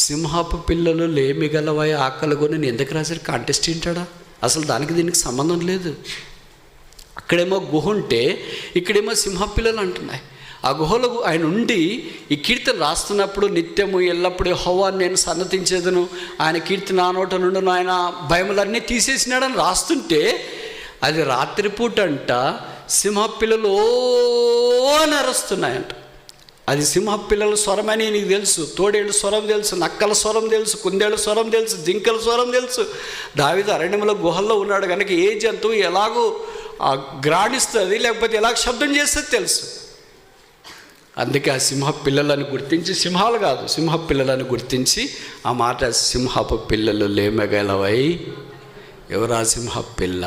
[SPEAKER 1] సింహపు పిల్లలు లేమి గలవాయి ఆకలి కొని నేను ఎందుకు రాశారు? కాంటెస్ట్ ఏంటాడా? అసలు దానికి దీనికి సంబంధం లేదు. అక్కడేమో గుహ ఉంటే ఇక్కడేమో సింహపిల్లలు అంటున్నాయి. ఆ గుహలో ఆయన ఉండి ఈ కీర్తన రాస్తున్నప్పుడు నిత్యము ఎల్లప్పుడూ యెహోవాను నేను సన్నతించేదను, ఆయన కీర్తన నా నోట నుండును, ఆయన భయములన్నీ తీసేసినాడని రాస్తుంటే అది రాత్రిపూట అంట సింహపిల్లలు అని అరుస్తున్నాయంట. అది సింహపిల్లల స్వరమని నీకు తెలుసు, తోడేళ్ళ స్వరం తెలుసు, నక్కల స్వరం తెలుసు, కుందేళ్ళ స్వరం తెలుసు, జింకల స్వరం తెలుసు. దావీదు అరణ్యంలో గుహల్లో ఉన్నాడు కనుక ఏ జంతువు ఎలాగో గ్రాణిస్తుంది లేకపోతే ఎలాగ శబ్దం చేస్తుంది తెలుసు. అందుకే ఆ సింహ పిల్లలను గుర్తించి, సింహాలు కాదు సింహపిల్లలను గుర్తించి ఆ మాట, సింహపు పిల్లలు లేమగలవై. ఎవరా సింహ పిల్ల?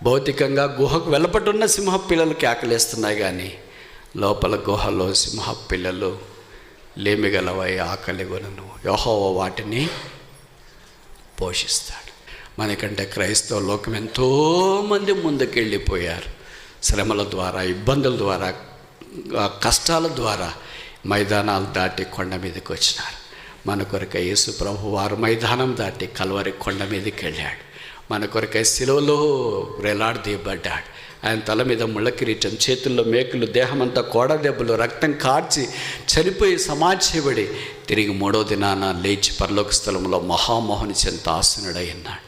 [SPEAKER 1] భౌతికంగా గుహకు వెలపటున్న సింహ పిల్లలు కేకలేస్తున్నాయి కానీ లోపల గుహలో సింహ పిల్లలు లేమిగలవై ఆకలిగొనను, యెహోవా వాటిని పోషిస్తాడు. మనకంటే క్రైస్తవ లోకం ఎంతోమంది ముందుకెళ్ళిపోయారు. శ్రమల ద్వారా, ఇబ్బందుల ద్వారా, కష్టాల ద్వారా మైదానాలు దాటి కొండ మీదకి వచ్చినారు. మన కొరకై యేసు ప్రభు వారు మైదానం దాటి కల్వరి కొండ మీదకి వెళ్ళాడు. మన కొరకై శిలువలో వేలాడదీయబడ్డాడు. ఆయన తల మీద ముళ్ళ కిరీటం, చేతుల్లో మేకులు, దేహమంతా కోడ దెబ్బలు, రక్తం కార్చి చనిపోయి సమాధి తిరిగి 3వ దినాన లేచి పరలోక స్థలంలో మహామోహని చెంత ఆసనుడై ఉన్నాడు.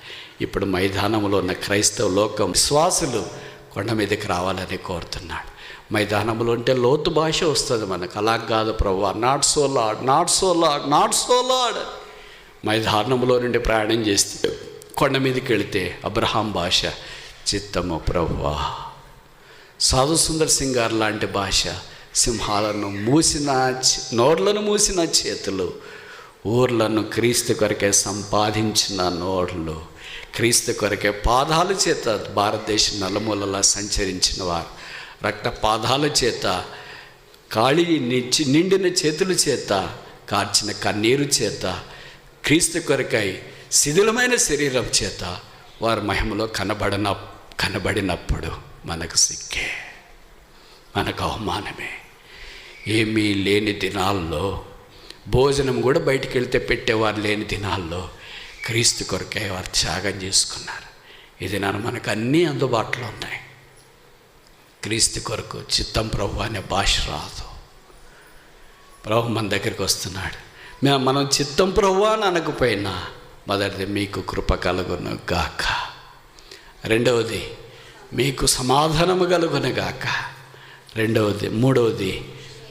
[SPEAKER 1] ఇప్పుడు మైదానంలో ఉన్న క్రైస్తవ లోకం విశ్వాసులు కొండ మీదకి రావాలని కోరుతున్నాడు. మైదానంలో ఉంటే లోతు భాష వస్తుంది మనకు. అలా కాదు ప్రభువా, not so lord, not so lord, not so lord. మైదానంలో నుండి ప్రయాణం చేస్తే కొండ మీదకి వెళితే అబ్రహాం భాష, చిత్తము ప్రభువా. సాధు సుందర్ సింగ్ గారు లాంటి భాష, సింహాలను మూసిన నోర్లను మూసిన చేతులు, ఊర్లను క్రీస్తు కొరకే సంపాదించిన నోర్లు, క్రీస్తు కొరకే పాదాల చేత భారతదేశం నలుమూలలా సంచరించిన వారు, రక్త పాదాల చేత, ఖాళీ నిండిన చేతుల చేత, కార్చిన కన్నీరు చేత, క్రీస్తు కొరకై శిథిలమైన శరీరం చేత వారు మహిమలో కనబడినప్పుడు మనకు సిక్కే, మనకు అవమానమే. ఏమీ లేని దినాల్లో, భోజనం కూడా బయటికి వెళ్తే పెట్టేవారు లేని దినాల్లో క్రీస్తు కొరకై వారు త్యాగం చేసుకున్నారు. ఇది మనకు అన్నీ అందుబాటులో ఉన్నాయి. క్రీస్తు కొరకు చిత్తం ప్రభు అనే భాష రాదు. ప్రభు మన దగ్గరికి వస్తున్నాడు. మనం చిత్తం ప్రభు అని అనకపోయినా మొదటిది మీకు కృప కలుగును గాక, రెండవది మీకు సమాధానము కలుగును గాక, మూడవది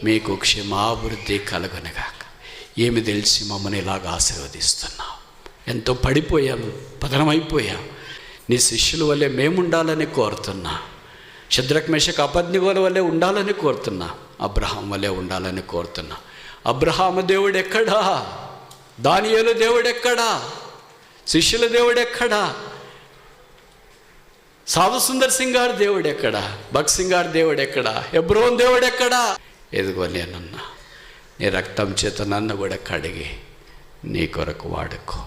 [SPEAKER 1] మీకు క్షమాభివృద్ధి కలుగును గాక. ఏమి తెలిసి మమ్మల్ని ఇలాగ ఆశీర్వదిస్తున్నావు? ఎంతో పడిపోయాము, పతనమైపోయాం. నీ శిష్యుల వల్లే మేముండాలని కోరుతున్నా. షద్రక్ మేషక్ అబేద్నెగోల వల్లే ఉండాలని కోరుతున్నా. అబ్రహాం వల్లే ఉండాలని కోరుతున్నా. అబ్రహాము దేవుడు ఎక్కడా? దానియేలు దేవుడు ఎక్కడా? శిష్యుల దేవుడు ఎక్కడా? సాధు సుందర్ సింగ్ గారి దేవుడు ఎక్కడా? భగత్ సింగ్ గారి దేవుడు ఎక్కడా? హెబ్రోన్ దేవుడు ఎక్కడా? ఎదుగో నేనున్నా, నీ రక్తం చేత నన్ను కూడా కడిగి నీ కొరకు వాడుకో.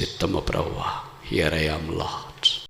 [SPEAKER 1] చిత్తము ప్రభువా, హియర్ ఐ యామ్ లార్డ్.